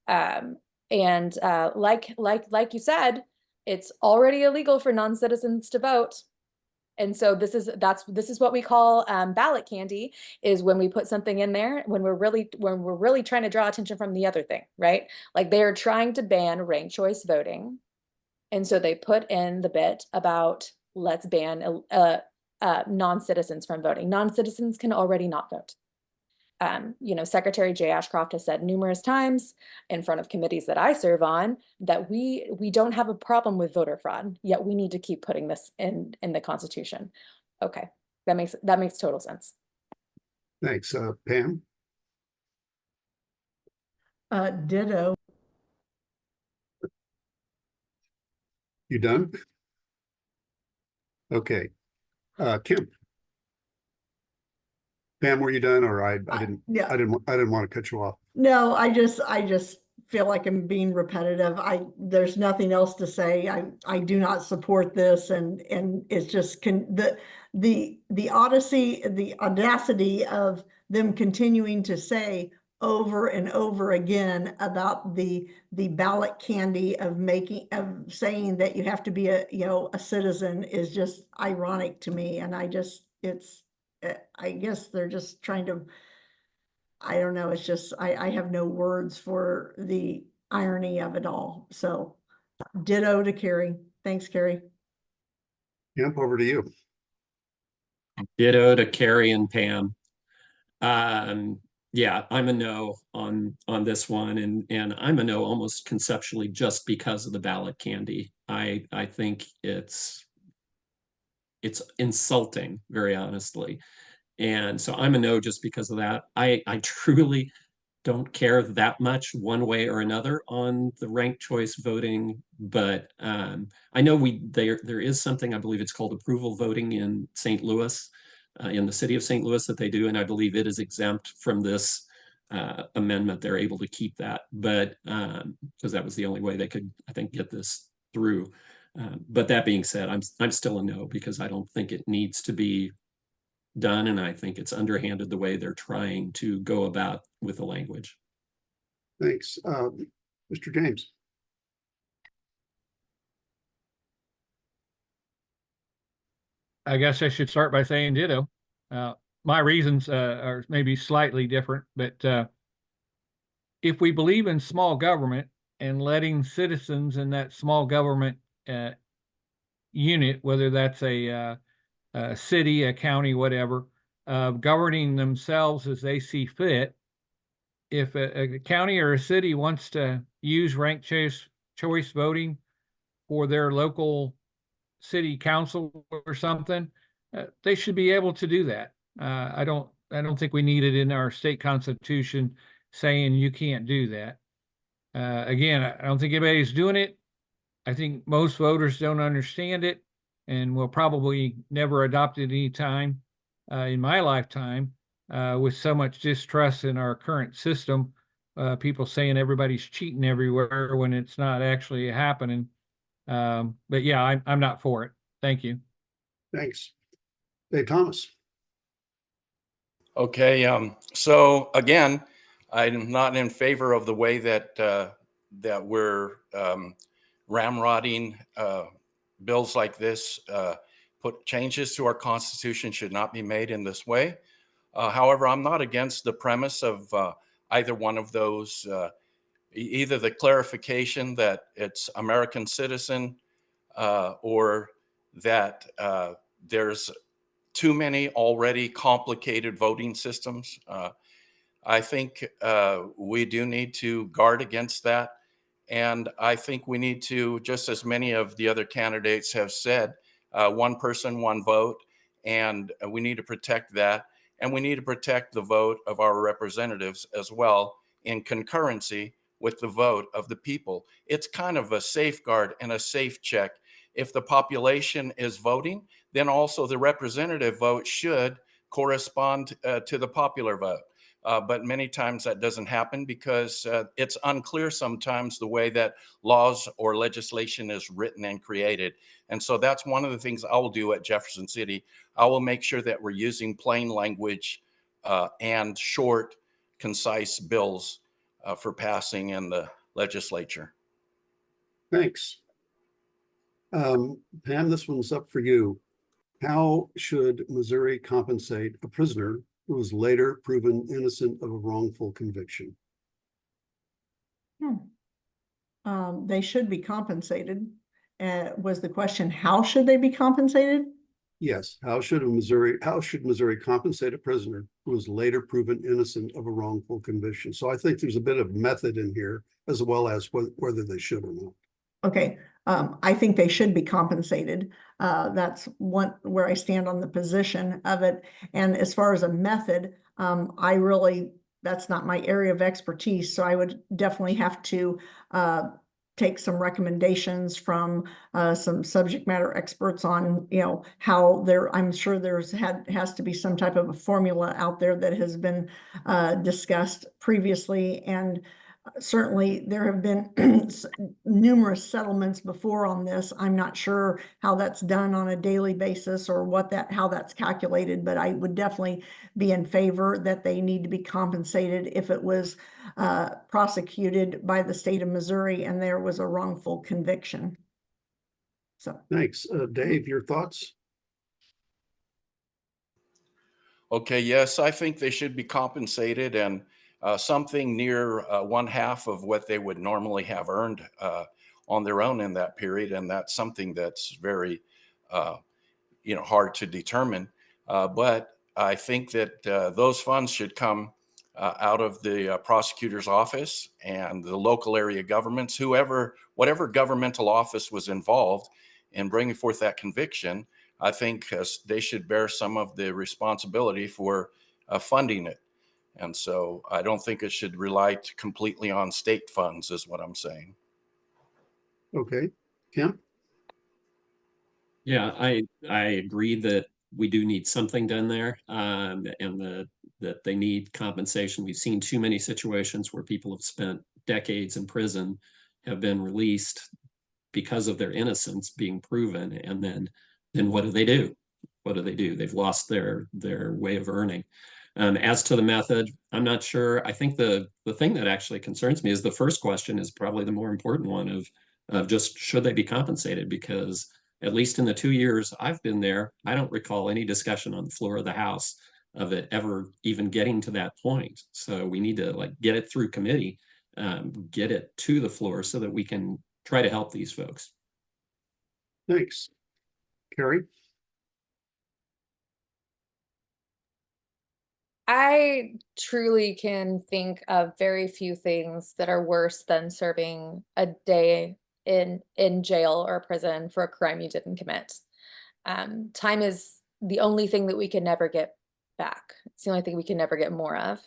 Like you said, it's already illegal for non-citizens to vote. And so this is what we call ballot candy, is when we put something in there when we're really trying to draw attention from the other thing, right? Like they're trying to ban ranked choice voting. And so they put in the bit about let's ban non-citizens from voting. Non-citizens can already not vote. Secretary Jay Ashcroft has said numerous times in front of committees that I serve on that we don't have a problem with voter fraud, yet we need to keep putting this in the Constitution. Okay, that makes total sense. Thanks. Pam? Ditto. You done? Okay. Kim? Pam, were you done? Or I didn't. Yeah. I didn't want to cut you off. No, I just feel like I'm being repetitive. There's nothing else to say. I do not support this, and it's just the audacity of them continuing to say over and over again about the ballot candy of saying that you have to be a citizen is just ironic to me. And I guess they're just trying to, I don't know, it's just, I have no words for the irony of it all. So ditto to Carrie. Thanks, Carrie. Yep, over to you. Ditto to Carrie and Pam. Yeah, I'm a no on this one, and I'm a no almost conceptually just because of the ballot candy. I think it's insulting, very honestly. And so I'm a no just because of that. I truly don't care that much one way or another on the ranked choice voting, but I know there is something, I believe it's called approval voting in St. Louis, in the city of St. Louis that they do, and I believe it is exempt from this amendment. They're able to keep that, but because that was the only way they could, I think, get this through. But that being said, I'm still a no because I don't think it needs to be done, and I think it's underhanded the way they're trying to go about with the language. Thanks. Mr. James. I guess I should start by saying ditto. My reasons are maybe slightly different, but if we believe in small government and letting citizens in that small government unit, whether that's a city, a county, whatever, governing themselves as they see fit, if a county or a city wants to use ranked choice voting for their local city council or something, they should be able to do that. I don't think we need it in our state constitution saying you can't do that. Again, I don't think anybody's doing it. I think most voters don't understand it and will probably never adopt it any time in my lifetime, with so much distrust in our current system. People saying everybody's cheating everywhere when it's not actually happening. But yeah, I'm not for it. Thank you. Thanks. Dave Thomas. Okay, so again, I'm not in favor of the way that that we're ramrodding bills like this. Put changes to our Constitution should not be made in this way. However, I'm not against the premise of either one of those. Either the clarification that it's American citizen, or that there's too many already complicated voting systems. I think we do need to guard against that. And I think we need to, just as many of the other candidates have said, one person, one vote. And we need to protect that. And we need to protect the vote of our representatives as well in concurrency with the vote of the people. It's kind of a safeguard and a safe check. If the population is voting, then also the representative vote should correspond to the popular vote. But many times that doesn't happen because it's unclear sometimes the way that laws or legislation is written and created. And so that's one of the things I will do at Jefferson City. I will make sure that we're using plain language and short, concise bills for passing in the legislature. Thanks. Pam, this one's up for you. How should Missouri compensate a prisoner who was later proven innocent of a wrongful conviction? They should be compensated. Was the question, how should they be compensated? Yes. How should Missouri compensate a prisoner who was later proven innocent of a wrongful conviction? So I think there's a bit of method in here as well as whether they should or not. Okay. I think they should be compensated. That's where I stand on the position of it. And as far as a method, that's not my area of expertise. So I would definitely have to take some recommendations from some subject matter experts on, how I'm sure has to be some type of a formula out there that has been discussed previously. And certainly there have been numerous settlements before on this. I'm not sure how that's done on a daily basis or how that's calculated, but I would definitely be in favor that they need to be compensated if it was prosecuted by the state of Missouri and there was a wrongful conviction. So thanks. Dave, your thoughts? Okay, yes, I think they should be compensated, and something near 1/2 of what they would normally have earned on their own in that period. And that's something that's very, hard to determine. But I think that those funds should come out of the prosecutor's office and the local area governments, whatever governmental office was involved in bringing forth that conviction. I think they should bear some of the responsibility for funding it. And so I don't think it should rely completely on state funds, is what I'm saying. Okay. Kim? Yeah, I agree that we do need something done there, and that they need compensation. We've seen too many situations where people have spent decades in prison, have been released because of their innocence being proven, and then what do they do? What do they do? They've lost their way of earning. As to the method, I'm not sure. I think the thing that actually concerns me is the first question is probably the more important one of just should they be compensated? Because at least in the 2 years I've been there, I don't recall any discussion on the floor of the House of it ever even getting to that point. So we need to get it through committee, get it to the floor so that we can try to help these folks. Thanks. Carrie? I truly can think of very few things that are worse than serving a day in jail or prison for a crime you didn't commit. Time is the only thing that we can never get back. It's the only thing we can never get more of.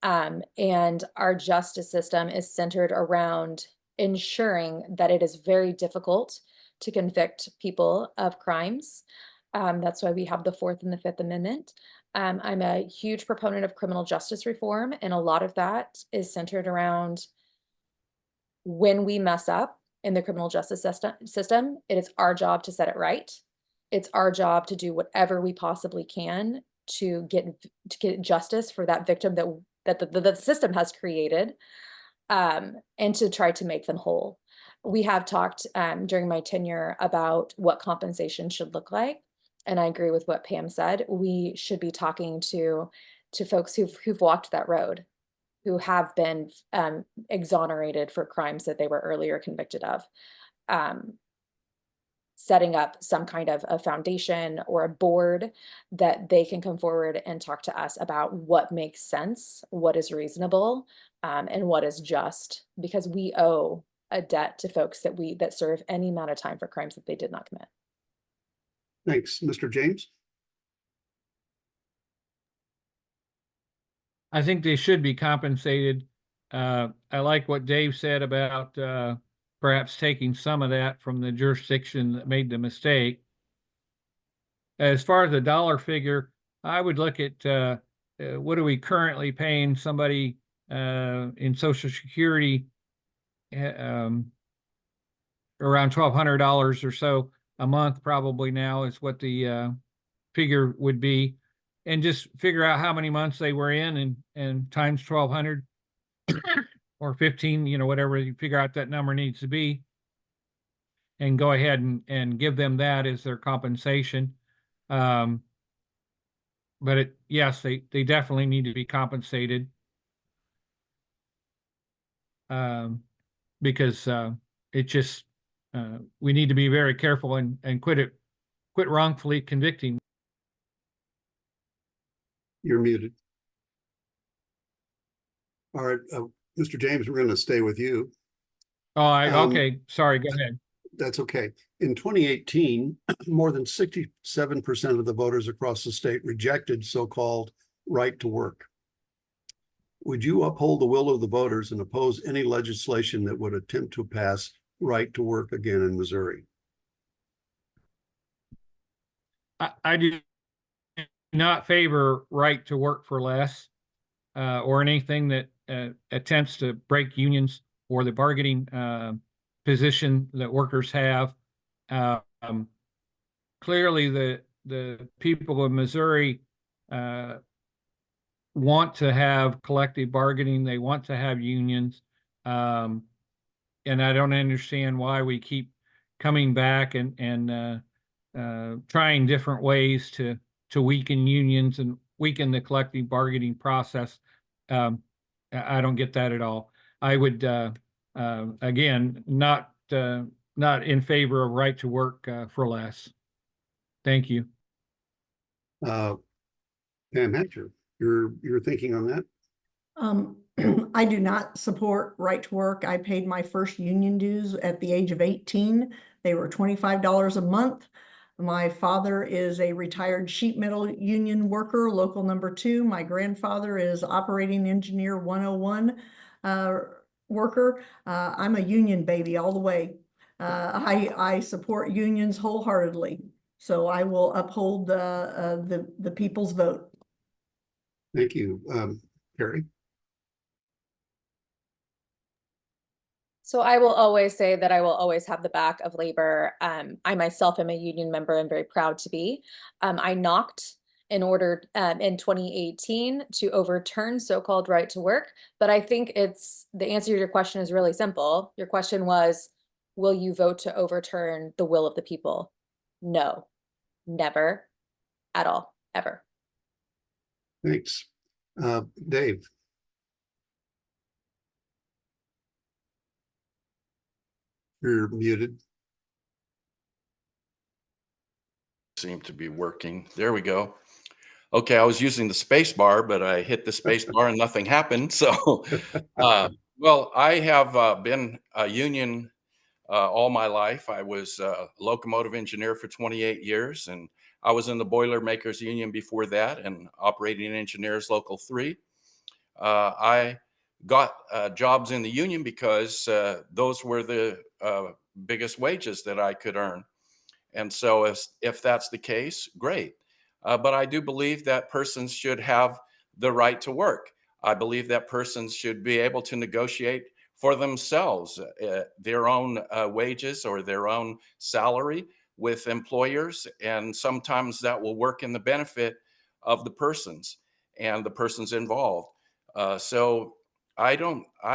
And our justice system is centered around ensuring that it is very difficult to convict people of crimes. That's why we have the Fourth and the Fifth Amendment. I'm a huge proponent of criminal justice reform, and a lot of that is centered around when we mess up, in the criminal justice system. It is our job to set it right. It's our job to do whatever we possibly can to get justice for that victim that the system has created, and to try to make them whole. We have talked during my tenure about what compensation should look like, and I agree with what Pam said. We should be talking to folks who've walked that road, who have been exonerated for crimes that they were earlier convicted of. Setting up some kind of a foundation or a board that they can come forward and talk to us about what makes sense, what is reasonable, and what is just, because we owe a debt to folks that serve any amount of time for crimes that they did not commit. Thanks. Mr. James? I think they should be compensated. I like what Dave said about perhaps taking some of that from the jurisdiction that made the mistake. As far as the dollar figure, I would look at what are we currently paying somebody in Social Security, around $1,200 or so a month, probably now is what the figure would be, and just figure out how many months they were in and times 1,200 or 15, whatever you figure out that number needs to be, and go ahead and give them that as their compensation. But yes, they definitely need to be compensated, because it just we need to be very careful and quit wrongfully convicting. You're muted. All right, Mr. James, we're going to stay with you. Oh, okay. Sorry, go ahead. That's okay. In 2018, more than 67% of the voters across the state rejected so-called right to work. Would you uphold the will of the voters and oppose any legislation that would attempt to pass right to work again in Missouri? I do not favor right to work for less, or anything that attempts to break unions or the bargaining position that workers have. Clearly, the people of Missouri want to have collective bargaining. They want to have unions, and I don't understand why we keep coming back and trying different ways to weaken unions and weaken the collective bargaining process. I don't get that at all. I would again not in favor of right to work for less. Thank you. Pam Hatcher, your thinking on that? I do not support right to work. I paid my first union dues at the age of 18. They were $25 a month. My father is a retired sheet metal union worker, local number 2. My grandfather is operating engineer 101 worker. I'm a union baby all the way. I support unions wholeheartedly. So I will uphold the people's vote. Thank you. Carrie? So I will always say that I will always have the back of labor. I myself am a union member and very proud to be. I knocked in order in 2018 to overturn so-called right to work, but I think the answer to your question is really simple. Your question was, will you vote to overturn the will of the people? No, never, at all, ever. Thanks. Dave? You're muted. Seem to be working. There we go. Okay, I was using the space bar, but I hit the space bar and nothing happened. So, well, I have been a union all my life. I was a locomotive engineer for 28 years, and I was in the Boilermakers Union before that, and operating engineers local 3. I got jobs in the union because those were the biggest wages that I could earn. And so if that's the case, great. But I do believe that persons should have the right to work. I believe that persons should be able to negotiate for themselves their own wages or their own salary with employers, and sometimes that will work in the benefit of the persons and the persons involved. So I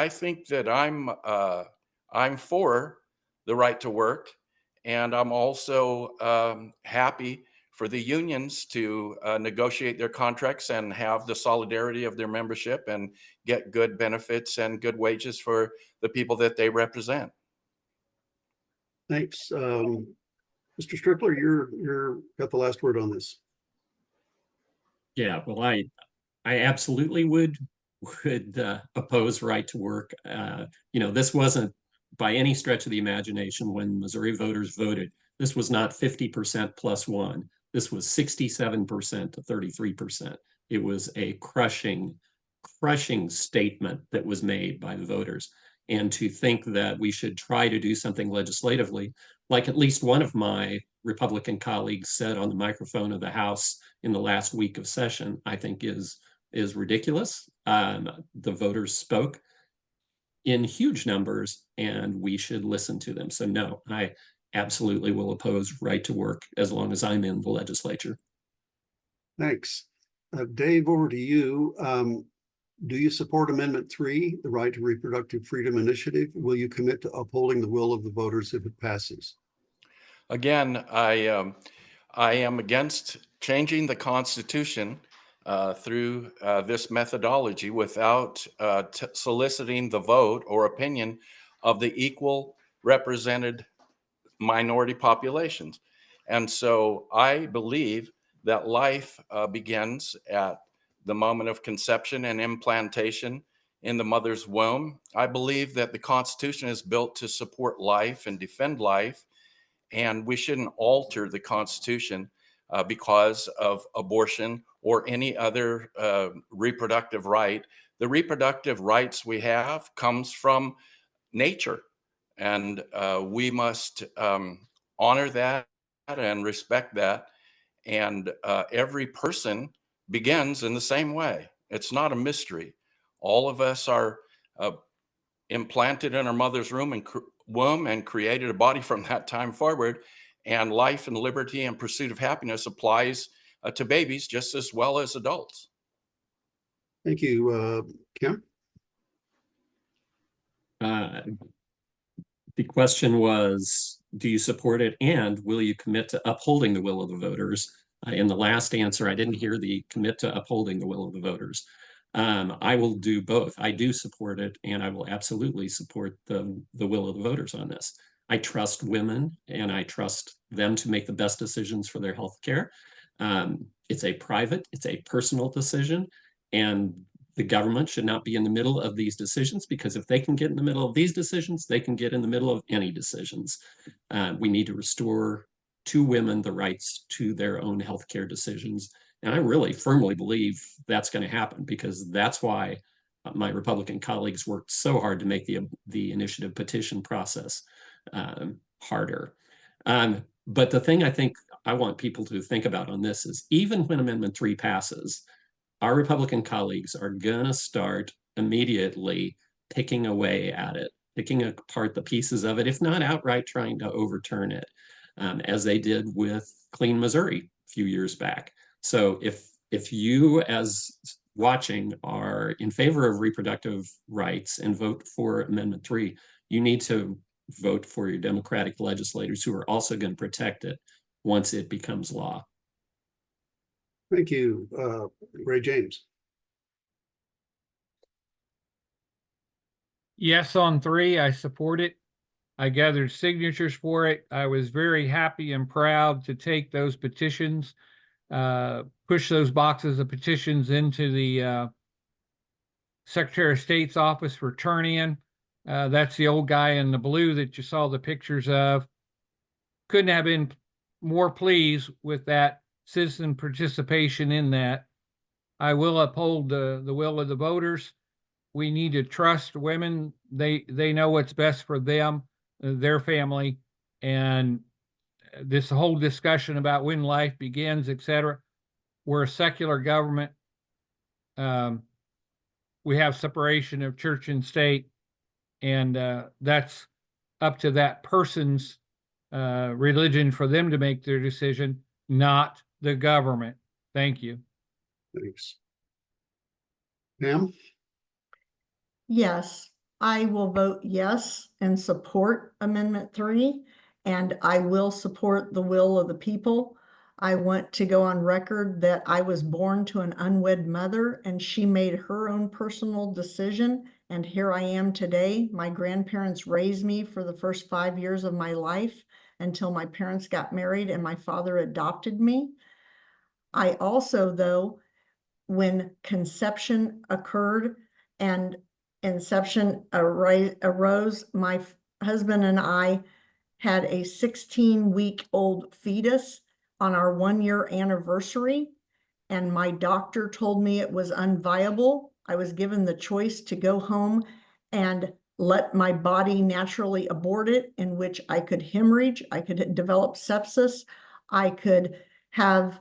think that I'm for the right to work, and I'm also happy for the unions to negotiate their contracts and have the solidarity of their membership and get good benefits and good wages for the people that they represent. Thanks. Mr. Strickler, you're got the last word on this. Yeah, well, I absolutely would oppose right to work. This wasn't by any stretch of the imagination when Missouri voters voted. This was not 50% plus one. This was 67% to 33%. It was a crushing statement that was made by the voters. And to think that we should try to do something legislatively, like at least one of my Republican colleagues said on the microphone of the House in the last week of session, I think is ridiculous. The voters spoke in huge numbers, and we should listen to them. So no, I absolutely will oppose right to work as long as I'm in the legislature. Thanks. Dave, over to you. Do you support Amendment 3, the Right to Reproductive Freedom Initiative? Will you commit to upholding the will of the voters if it passes? Again, I am against changing the Constitution through this methodology without soliciting the vote or opinion of the equal represented minority populations. And so I believe that life begins at the moment of conception and implantation in the mother's womb. I believe that the Constitution is built to support life and defend life, and we shouldn't alter the Constitution because of abortion or any other reproductive right. The reproductive rights we have comes from nature, and we must honor that and respect that. And every person begins in the same way. It's not a mystery. All of us are implanted in our mother's womb and created a body from that time forward. And life and liberty and pursuit of happiness applies to babies just as well as adults. Thank you, Kim. The question was, do you support it, and will you commit to upholding the will of the voters? In the last answer, I didn't hear the commit to upholding the will of the voters. I will do both. I do support it, and I will absolutely support the will of the voters on this. I trust women, and I trust them to make the best decisions for their health care. It's a personal decision, and the government should not be in the middle of these decisions, because if they can get in the middle of these decisions, they can get in the middle of any decisions. We need to restore to women the rights to their own healthcare decisions. And I really firmly believe that's going to happen, because that's why my Republican colleagues worked so hard to make the initiative petition process harder. But the thing I think I want people to think about on this is, even when Amendment 3 passes, our Republican colleagues are going to start immediately picking away at it, picking apart the pieces of it, if not outright trying to overturn it, as they did with Clean Missouri a few years back. So if you, as watching, are in favor of reproductive rights and vote for Amendment 3, you need to vote for your Democratic legislators who are also going to protect it once it becomes law. Thank you, Ray James. Yes, on 3, I support it. I gathered signatures for it. I was very happy and proud to take those petitions, push those boxes of petitions into the Secretary of State's office for turn-in. That's the old guy in the blue that you saw the pictures of. Couldn't have been more pleased with that citizen participation in that. I will uphold the will of the voters. We need to trust women. They know what's best for them, their family, and this whole discussion about when life begins, etc. We're a secular government. We have separation of church and state, And that's up to that person's religion for them to make their decision, not the government. Thank you. Thanks. Pam? Yes, I will vote yes and support Amendment 3, and I will support the will of the people. I want to go on record that I was born to an unwed mother and she made her own personal decision. And here I am today. My grandparents raised me for the first 5 years of my life until my parents got married and my father adopted me. I also, though, when conception occurred and inception arose, my husband and I had a 16-week-old fetus on our 1-year anniversary, and my doctor told me it was unviable. I was given the choice to go home and let my body naturally abort it, in which I could hemorrhage, I could develop sepsis, I could have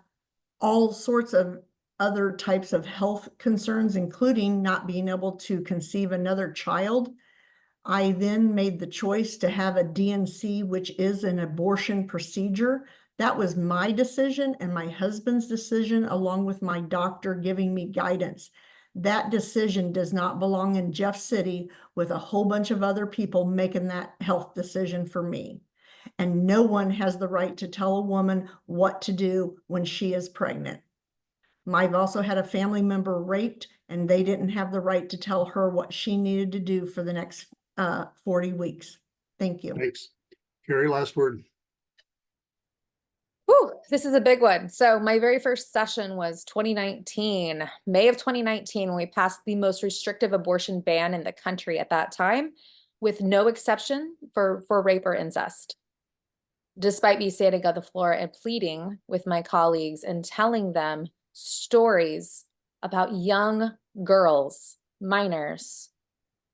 all sorts of other types of health concerns, including not being able to conceive another child. I then made the choice to have a DNC, which is an abortion procedure. That was my decision and my husband's decision, along with my doctor giving me guidance. That decision does not belong in Jeff City with a whole bunch of other people making that health decision for me. And no one has the right to tell a woman what to do when she is pregnant. I've also had a family member raped, and they didn't have the right to tell her what she needed to do for the next 40 weeks. Thank you. Thanks. Carrie, last word. Whew, this is a big one. So my very first session was 2019, May of 2019, when we passed the most restrictive abortion ban in the country at that time, with no exception for rape or incest. Despite me standing on the floor and pleading with my colleagues and telling them stories about young girls, minors,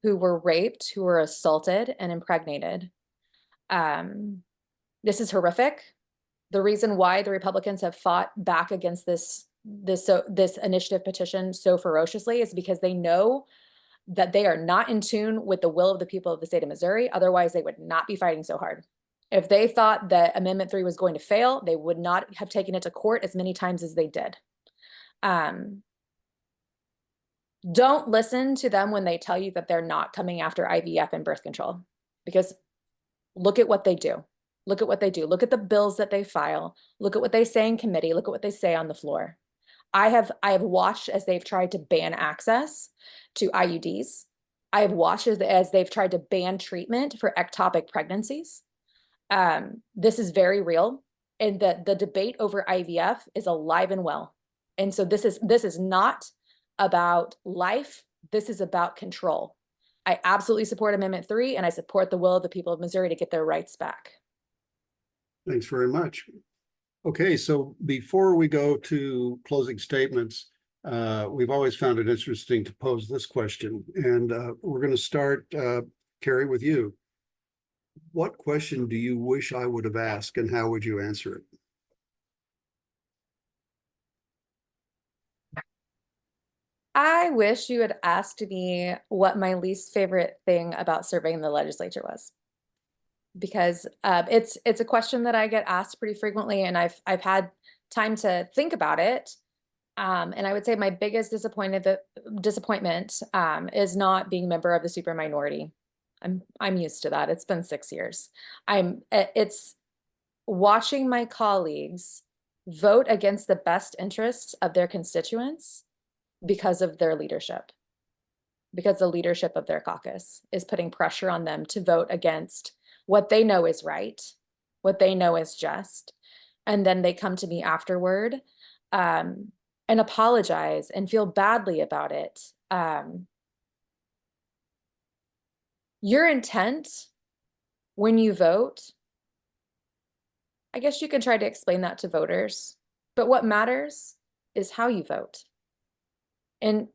who were raped, who were assaulted and impregnated. This is horrific. The reason why the Republicans have fought back against this initiative petition so ferociously is because they know that they are not in tune with the will of the people of the state of Missouri. Otherwise, they would not be fighting so hard. If they thought that Amendment 3 was going to fail, they would not have taken it to court as many times as they did. Don't listen to them when they tell you that they're not coming after IVF and birth control, because look at what they do. Look at what they do. Look at the bills that they file. Look at what they say in committee. Look at what they say on the floor. I have watched as they've tried to ban access to IUDs. I have watched as they've tried to ban treatment for ectopic pregnancies. This is very real, and the debate over IVF is alive and well. And so this is not about life. This is about control. I absolutely support Amendment 3, and I support the will of the people of Missouri to get their rights back. Thanks very much. Okay, so before we go to closing statements, we've always found it interesting to pose this question, and we're going to start, Carrie, with you. What question do you wish I would have asked, and how would you answer it? I wish you had asked me what my least favorite thing about serving in the legislature was, because it's a question that I get asked pretty frequently, and I've had time to think about it. And I would say my biggest disappointment is not being a member of the super minority. I'm used to that. It's been 6 years. It's watching my colleagues vote against the best interests of their constituents because of their leadership, because the leadership of their caucus is putting pressure on them to vote against what they know is right, what they know is just. And then they come to me afterward and apologize and feel badly about it. Your intent when you vote, I guess you can try to explain that to voters, but what matters is how you vote. And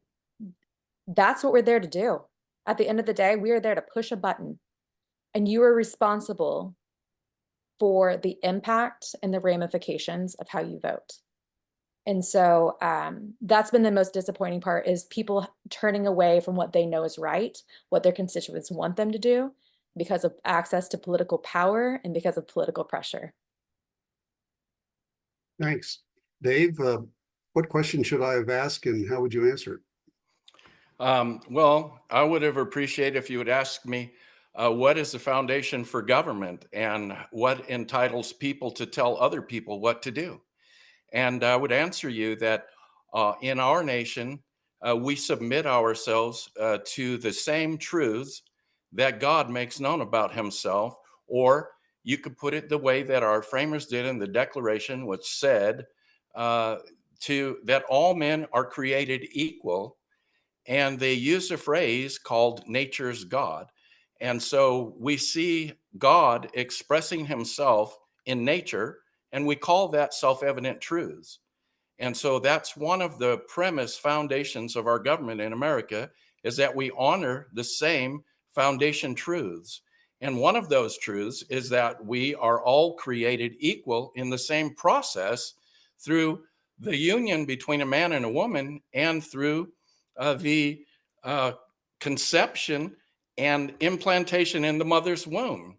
that's what we're there to do. At the end of the day, we are there to push a button, and you are responsible for the impact and the ramifications of how you vote. And so that's been the most disappointing part, is people turning away from what they know is right, what their constituents want them to do, because of access to political power and because of political pressure. Thanks. Dave, what question should I have asked and how would you answer it? Well, I would have appreciated if you would ask me, what is the foundation for government and what entitles people to tell other people what to do? And I would answer you that in our nation, we submit ourselves to the same truths that God makes known about himself. Or you could put it the way that our framers did in the Declaration, which said that all men are created equal. And they use a phrase called nature's God. And so we see God expressing himself in nature, and we call that self-evident truths. And so that's one of the premise foundations of our government in America, is that we honor the same foundation truths. And one of those truths is that we are all created equal in the same process through the union between a man and a woman, and through the conception and implantation in the mother's womb.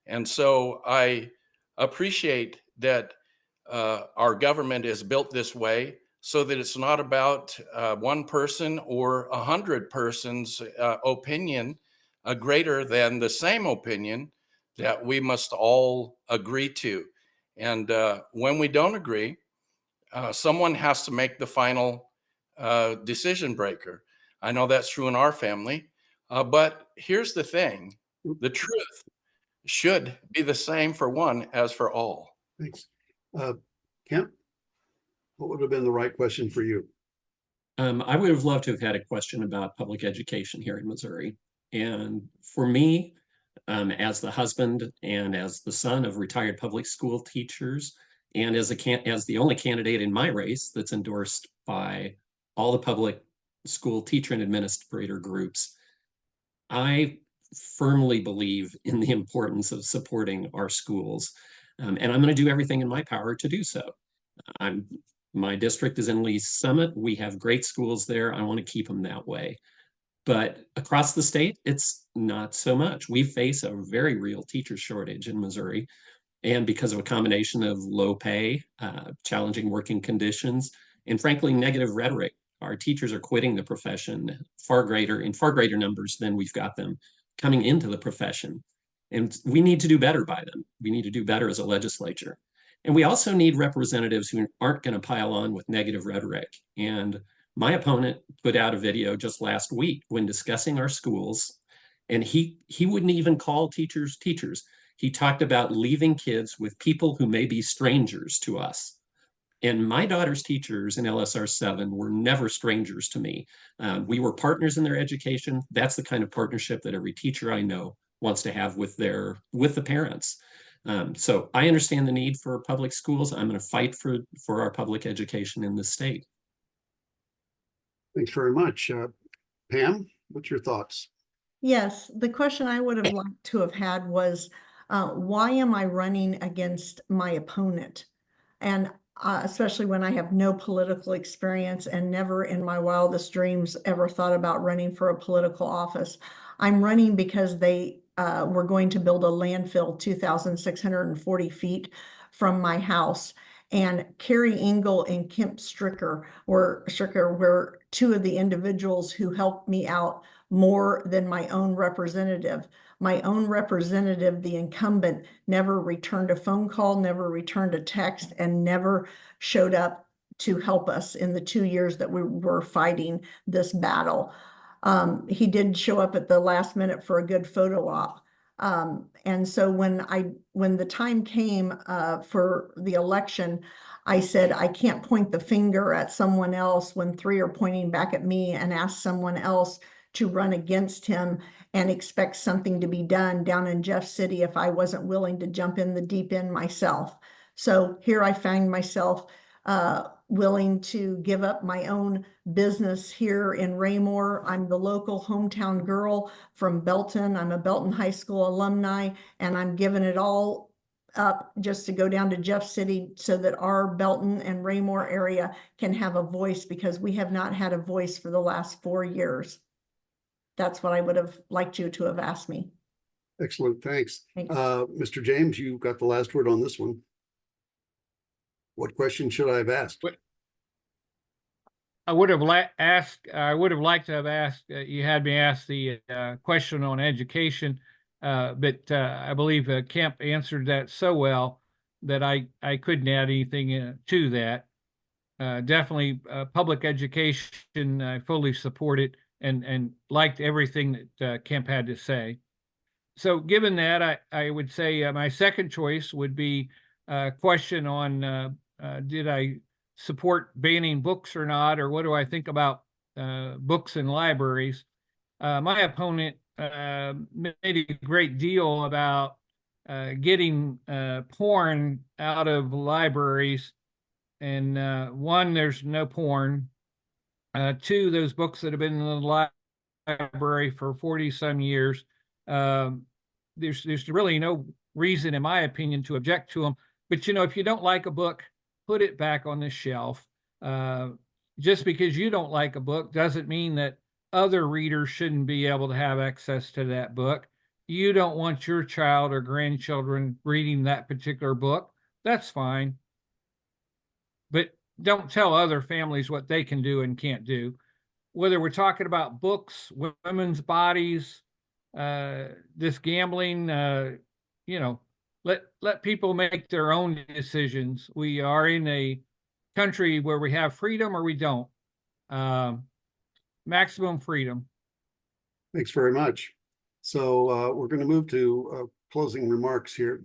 And so I appreciate that our government is built this way, so that it's not about one person or 100 persons' opinion greater than the same opinion that we must all agree to. And when we don't agree, someone has to make the final decision breaker. I know that's true in our family, but here's the thing: the truth should be the same for one as for all. Thanks. Kemp, what would have been the right question for you? I would have loved to have had a question about public education here in Missouri. And for me, as the husband and as the son of retired public school teachers, and as the only candidate in my race that's endorsed by all the public school teacher and administrator groups, I firmly believe in the importance of supporting our schools. And I'm going to do everything in my power to do so. My district is in Lee Summit. We have great schools there. I want to keep them that way. But across the state, it's not so much. We face a very real teacher shortage in Missouri. And because of a combination of low pay, challenging working conditions, and frankly, negative rhetoric, our teachers are quitting the profession in far greater numbers than we've got them coming into the profession. And we need to do better by them. We need to do better as a legislature. And we also need representatives who aren't going to pile on with negative rhetoric. And my opponent put out a video just last week when discussing our schools, and he wouldn't even call teachers teachers. He talked about leaving kids with people who may be strangers to us. And my daughter's teachers in LSR 7 were never strangers to me. We were partners in their education. That's the kind of partnership that every teacher I know wants to have with the parents. So I understand the need for public schools. I'm going to fight for our public education in this state. Thanks very much. Pam, what's your thoughts? Yes, the question I would have liked to have had was, why am I running against my opponent? And especially when I have no political experience and never in my wildest dreams ever thought about running for a political office. I'm running because they were going to build a landfill 2,640 feet from my house. And Carrie Engel and Kemp Stricker were two of the individuals who helped me out more than my own representative. My own representative, the incumbent, never returned a phone call, never returned a text, and never showed up to help us in the 2 years that we were fighting this battle. He did show up at the last minute for a good photo op. And so when the time came for the election, I said, I can't point the finger at someone else when three are pointing back at me, and ask someone else to run against him and expect something to be done down in Jeff City if I wasn't willing to jump in the deep end myself. So here I find myself willing to give up my own business here in Raymore. I'm the local hometown girl from Belton. I'm a Belton High School alumni, and I'm giving it all up just to go down to Jeff City so that our Belton and Raymore area can have a voice, because we have not had a voice for the last 4 years. That's what I would have liked you to have asked me. Excellent, thanks. Thanks. Mr. James, you got the last word on this one. What question should I have asked? I would have I would have liked to have asked, you had me ask the question on education, but I believe Kemp answered that so well that I couldn't add anything to that. Definitely public education, I fully support it and liked everything that Kemp had to say. So given that, I would say my second choice would be a question on did I support banning books or not, or what do I think about books in libraries? My opponent made a great deal about getting porn out of libraries. And one, there's no porn. Two, those books that have been in the library for 40 some years, there's really no reason, in my opinion, to object to them. But if you don't like a book, put it back on the shelf. Just because you don't like a book doesn't mean that other readers shouldn't be able to have access to that book. You don't want your child or grandchildren reading that particular book. That's fine. But don't tell other families what they can do and can't do. Whether we're talking about books, women's bodies, this gambling, let people make their own decisions. We are in a country where we have freedom or we don't. Maximum freedom. Thanks very much. So we're going to move to closing remarks here.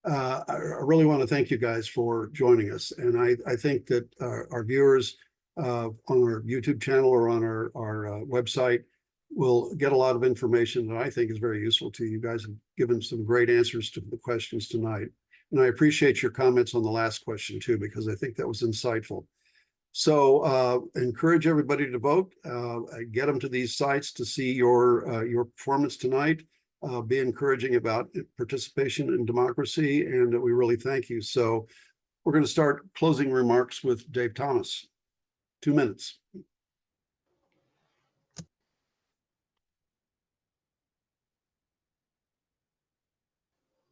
I really want to thank you guys for joining us. And I think that our viewers on our YouTube channel or on our website will get a lot of information that I think is very useful to you. You guys have given some great answers to the questions tonight. And I appreciate your comments on the last question too, because I think that was insightful. So encourage everybody to vote, get them to these sites to see your performance tonight. Be encouraging about participation in democracy, and we really thank you. So we're going to start closing remarks with Dave Thomas. 2 minutes.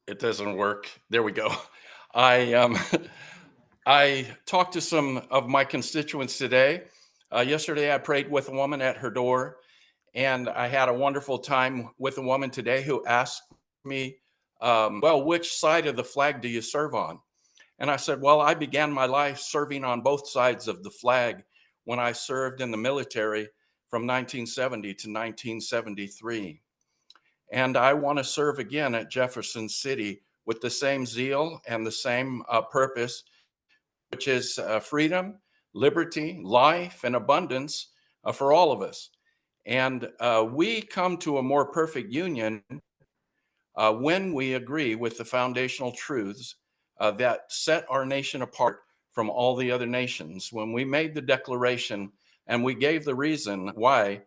It doesn't work. There we go. I talked to some of my constituents today. Yesterday, I prayed with a woman at her door, and I had a wonderful time with a woman today who asked me, well, which side of the flag do you serve on? And I said, well, I began my life serving on both sides of the flag when I served in the military from 1970 to 1973. And I want to serve again at Jefferson City with the same zeal and the same purpose, which is freedom, liberty, life, and abundance for all of us. And we come to a more perfect union when we agree with the foundational truths that set our nation apart from all the other nations. When we made the declaration and we gave the reason why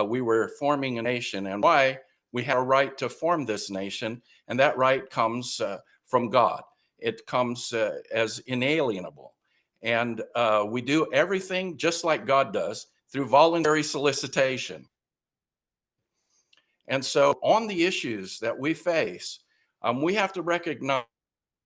we were forming a nation and why we had a right to form this nation, and that right comes from God. It comes as inalienable. And we do everything just like God does through voluntary solicitation. And so on the issues that we face, we have to recognize,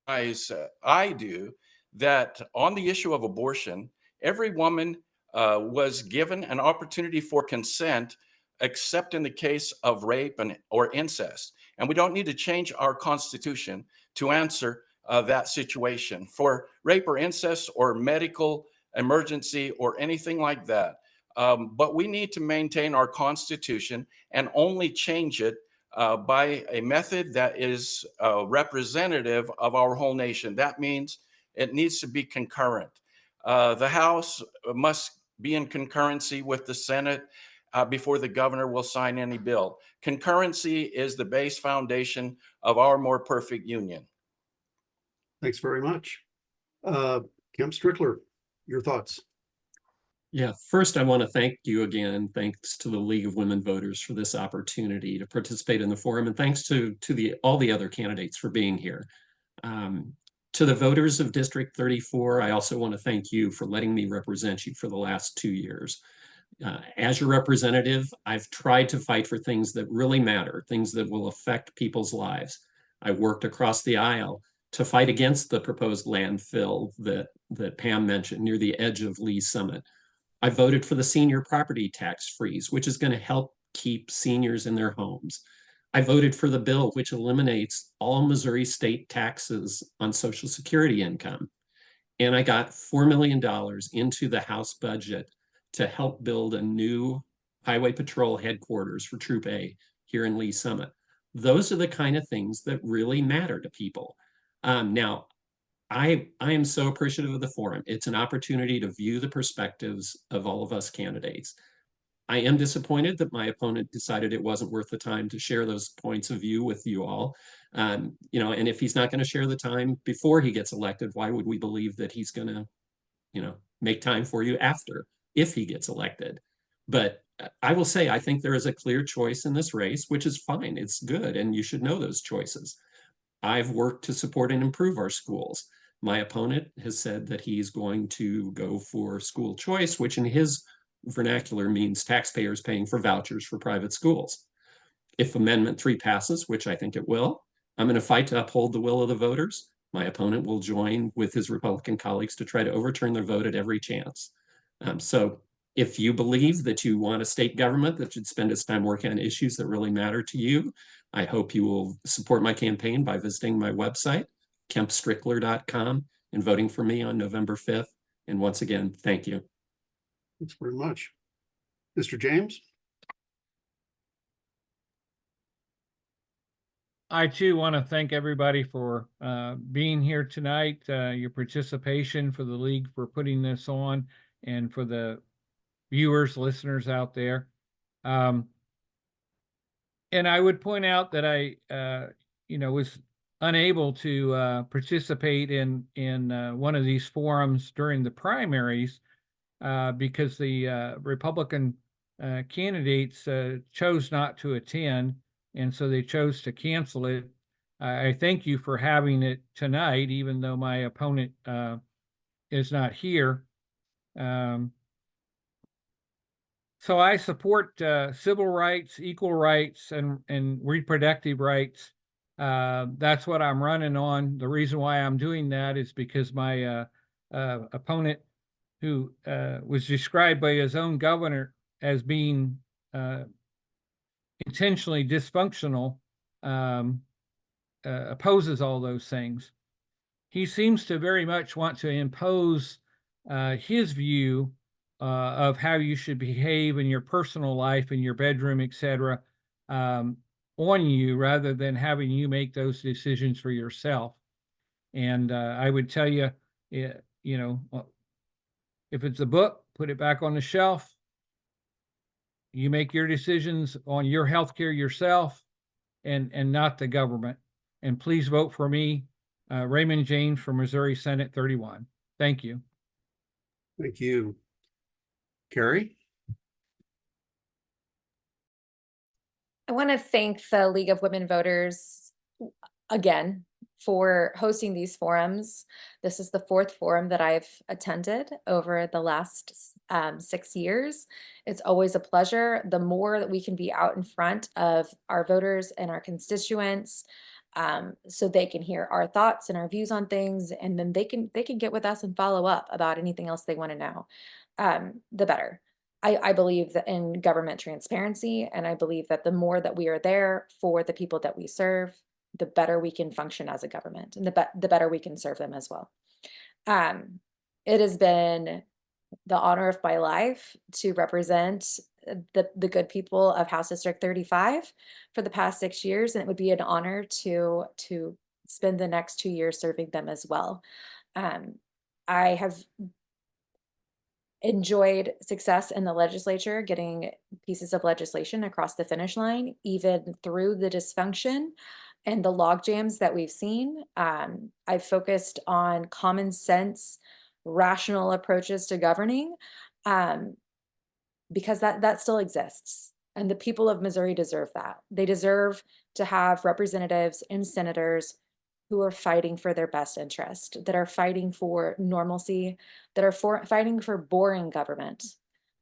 I do, that on the issue of abortion, every woman was given an opportunity for consent, except in the case of rape or incest. And we don't need to change our Constitution to answer that situation. For rape or incest or medical emergency or anything like that, but we need to maintain our Constitution and only change it by a method that is representative of our whole nation. That means it needs to be concurrent. The House must be in concurrency with the Senate before the governor will sign any bill. Concurrency is the base foundation of our more perfect union. Thanks very much. Kemp Strickler, your thoughts? Yeah, first I want to thank you again. Thanks to the League of Women Voters for this opportunity to participate in the forum, and thanks to all the other candidates for being here. To the voters of District 34, I also want to thank you for letting me represent you for the last 2 years. As your representative, I've tried to fight for things that really matter, things that will affect people's lives. I worked across the aisle to fight against the proposed landfill that Pam mentioned near the edge of Lee Summit. I voted for the senior property tax freeze, which is going to help keep seniors in their homes. I voted for the bill which eliminates all Missouri state taxes on Social Security income. And I got $4 million into the House budget to help build a new Highway Patrol headquarters for Troop A here in Lee Summit. Those are the kind of things that really matter to people. Now, I am so appreciative of the forum. It's an opportunity to view the perspectives of all of us candidates. I am disappointed that my opponent decided it wasn't worth the time to share those points of view with you all. And if he's not going to share the time before he gets elected, why would we believe that he's going to, make time for you after, if he gets elected? But I will say, I think there is a clear choice in this race, which is fine. It's good, and you should know those choices. I've worked to support and improve our schools. My opponent has said that he's going to go for school choice, which in his vernacular means taxpayers paying for vouchers for private schools. If Amendment 3 passes, which I think it will, I'm going to fight to uphold the will of the voters. My opponent will join with his Republican colleagues to try to overturn their vote at every chance. So if you believe that you want a state government that should spend its time working on issues that really matter to you, I hope you will support my campaign by visiting my website, kempstrickler.com, and voting for me on November 5th. And once again, thank you. Thanks very much. Mr. James? I too want to thank everybody for being here tonight, your participation, for the league for putting this on, and for the viewers, listeners out there. And I would point out that I, was unable to participate in one of these forums during the primaries because the Republican candidates chose not to attend, and so they chose to cancel it. I thank you for having it tonight, even though my opponent is not here. So I support civil rights, equal rights, and reproductive rights. That's what I'm running on. The reason why I'm doing that is because my opponent, who was described by his own governor as being intentionally dysfunctional, opposes all those things. He seems to very much want to impose his view of how you should behave in your personal life, in your bedroom, etc., on you, rather than having you make those decisions for yourself. And I would tell you, if it's a book, put it back on the shelf. You make your decisions on your health care yourself, and not the government. And please vote for me, Raymond James, for Missouri Senate 31. Thank you. Thank you. Carrie? I want to thank the League of Women Voters again for hosting these forums. This is the 4th forum that I've attended over the last 6 years. It's always a pleasure. The more that we can be out in front of our voters and our constituents, so they can hear our thoughts and our views on things, and then they can get with us and follow up about anything else they want to know, the better. I believe that in government transparency, and I believe that the more that we are there for the people that we serve, the better we can function as a government, and the better we can serve them as well. It has been the honor of my life to represent the good people of House District 35 for the past 6 years, and it would be an honor to spend the next 2 years serving them as well. I have enjoyed success in the legislature, getting pieces of legislation across the finish line, even through the dysfunction and the log jams that we've seen. I've focused on common sense, rational approaches to governing, because that still exists. And the people of Missouri deserve that. They deserve to have representatives and senators who are fighting for their best interest, that are fighting for normalcy, that are fighting for boring government.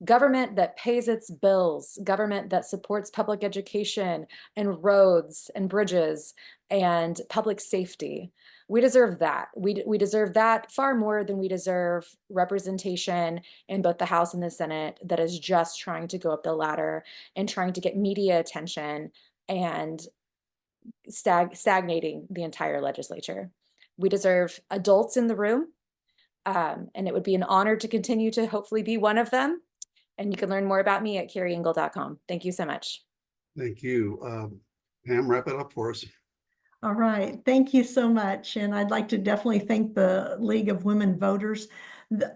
Government that pays its bills, government that supports public education and roads and bridges and public safety. We deserve that. We deserve that far more than we deserve representation in both the House and the Senate that is just trying to go up the ladder and trying to get media attention and stagnating the entire legislature. We deserve adults in the room, and it would be an honor to continue to hopefully be one of them. And you can learn more about me at carrieingle.com. Thank you so much. Thank you. Pam, wrap it up for us. All right, thank you so much. And I'd like to definitely thank the League of Women Voters.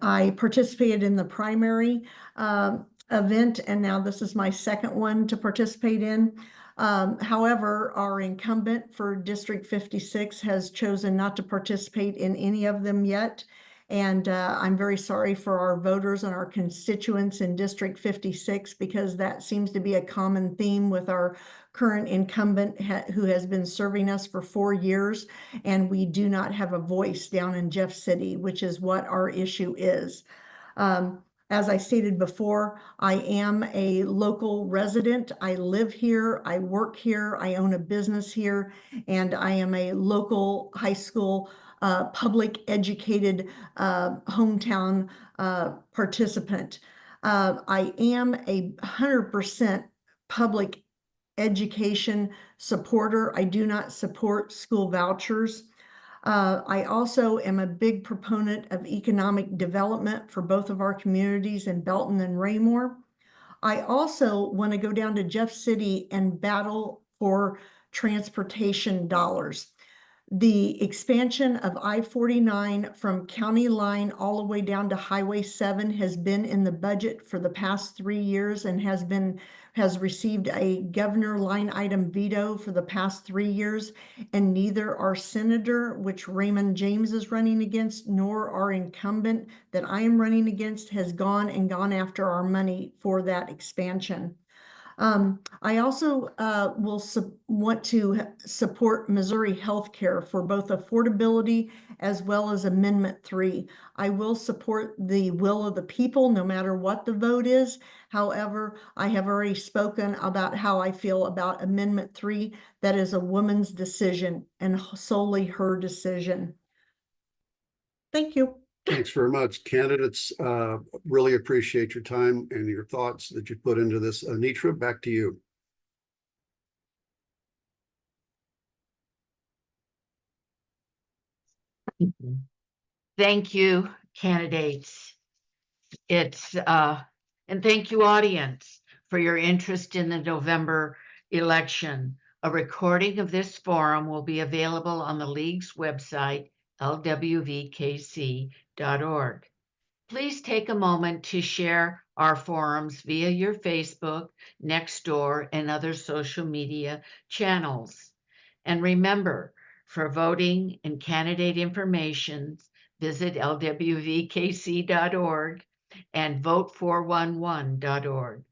I participated in the primary event, and now this is my second one to participate in. However, our incumbent for District 56 has chosen not to participate in any of them yet. And I'm very sorry for our voters and our constituents in District 56, because that seems to be a common theme with our current incumbent who has been serving us for 4 years. And we do not have a voice down in Jeff City, which is what our issue is. As I stated before, I am a local resident. I live here, I work here, I own a business here, and I am a local high school public educated hometown participant. I am a 100% public education supporter. I do not support school vouchers. I also am a big proponent of economic development for both of our communities in Belton and Raymore. I also want to go down to Jeff City and battle for transportation dollars. The expansion of I-49 from County Line all the way down to Highway 7 has been in the budget for the past 3 years and has received a governor line item veto for the past 3 years, and neither our senator, which Raymond James is running against, nor our incumbent that I am running against has gone after our money for that expansion. I also want to support Missouri healthcare for both affordability as well as Amendment 3. I will support the will of the people no matter what the vote is. However, I have already spoken about how I feel about Amendment 3. That is a woman's decision and solely her decision. Thank you. Thanks very much. Candidates, really appreciate your time and your thoughts that you put into this. Anitra, back to you. Thank you, candidates. And thank you, audience, for your interest in the November election. A recording of this forum will be available on the League's website, lwvkc.org. Please take a moment to share our forums via your Facebook, Nextdoor, and other social media channels. And remember, for voting and candidate information, visit lwvkc.org and vote411.org.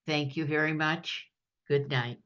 Thank you very much. Good night.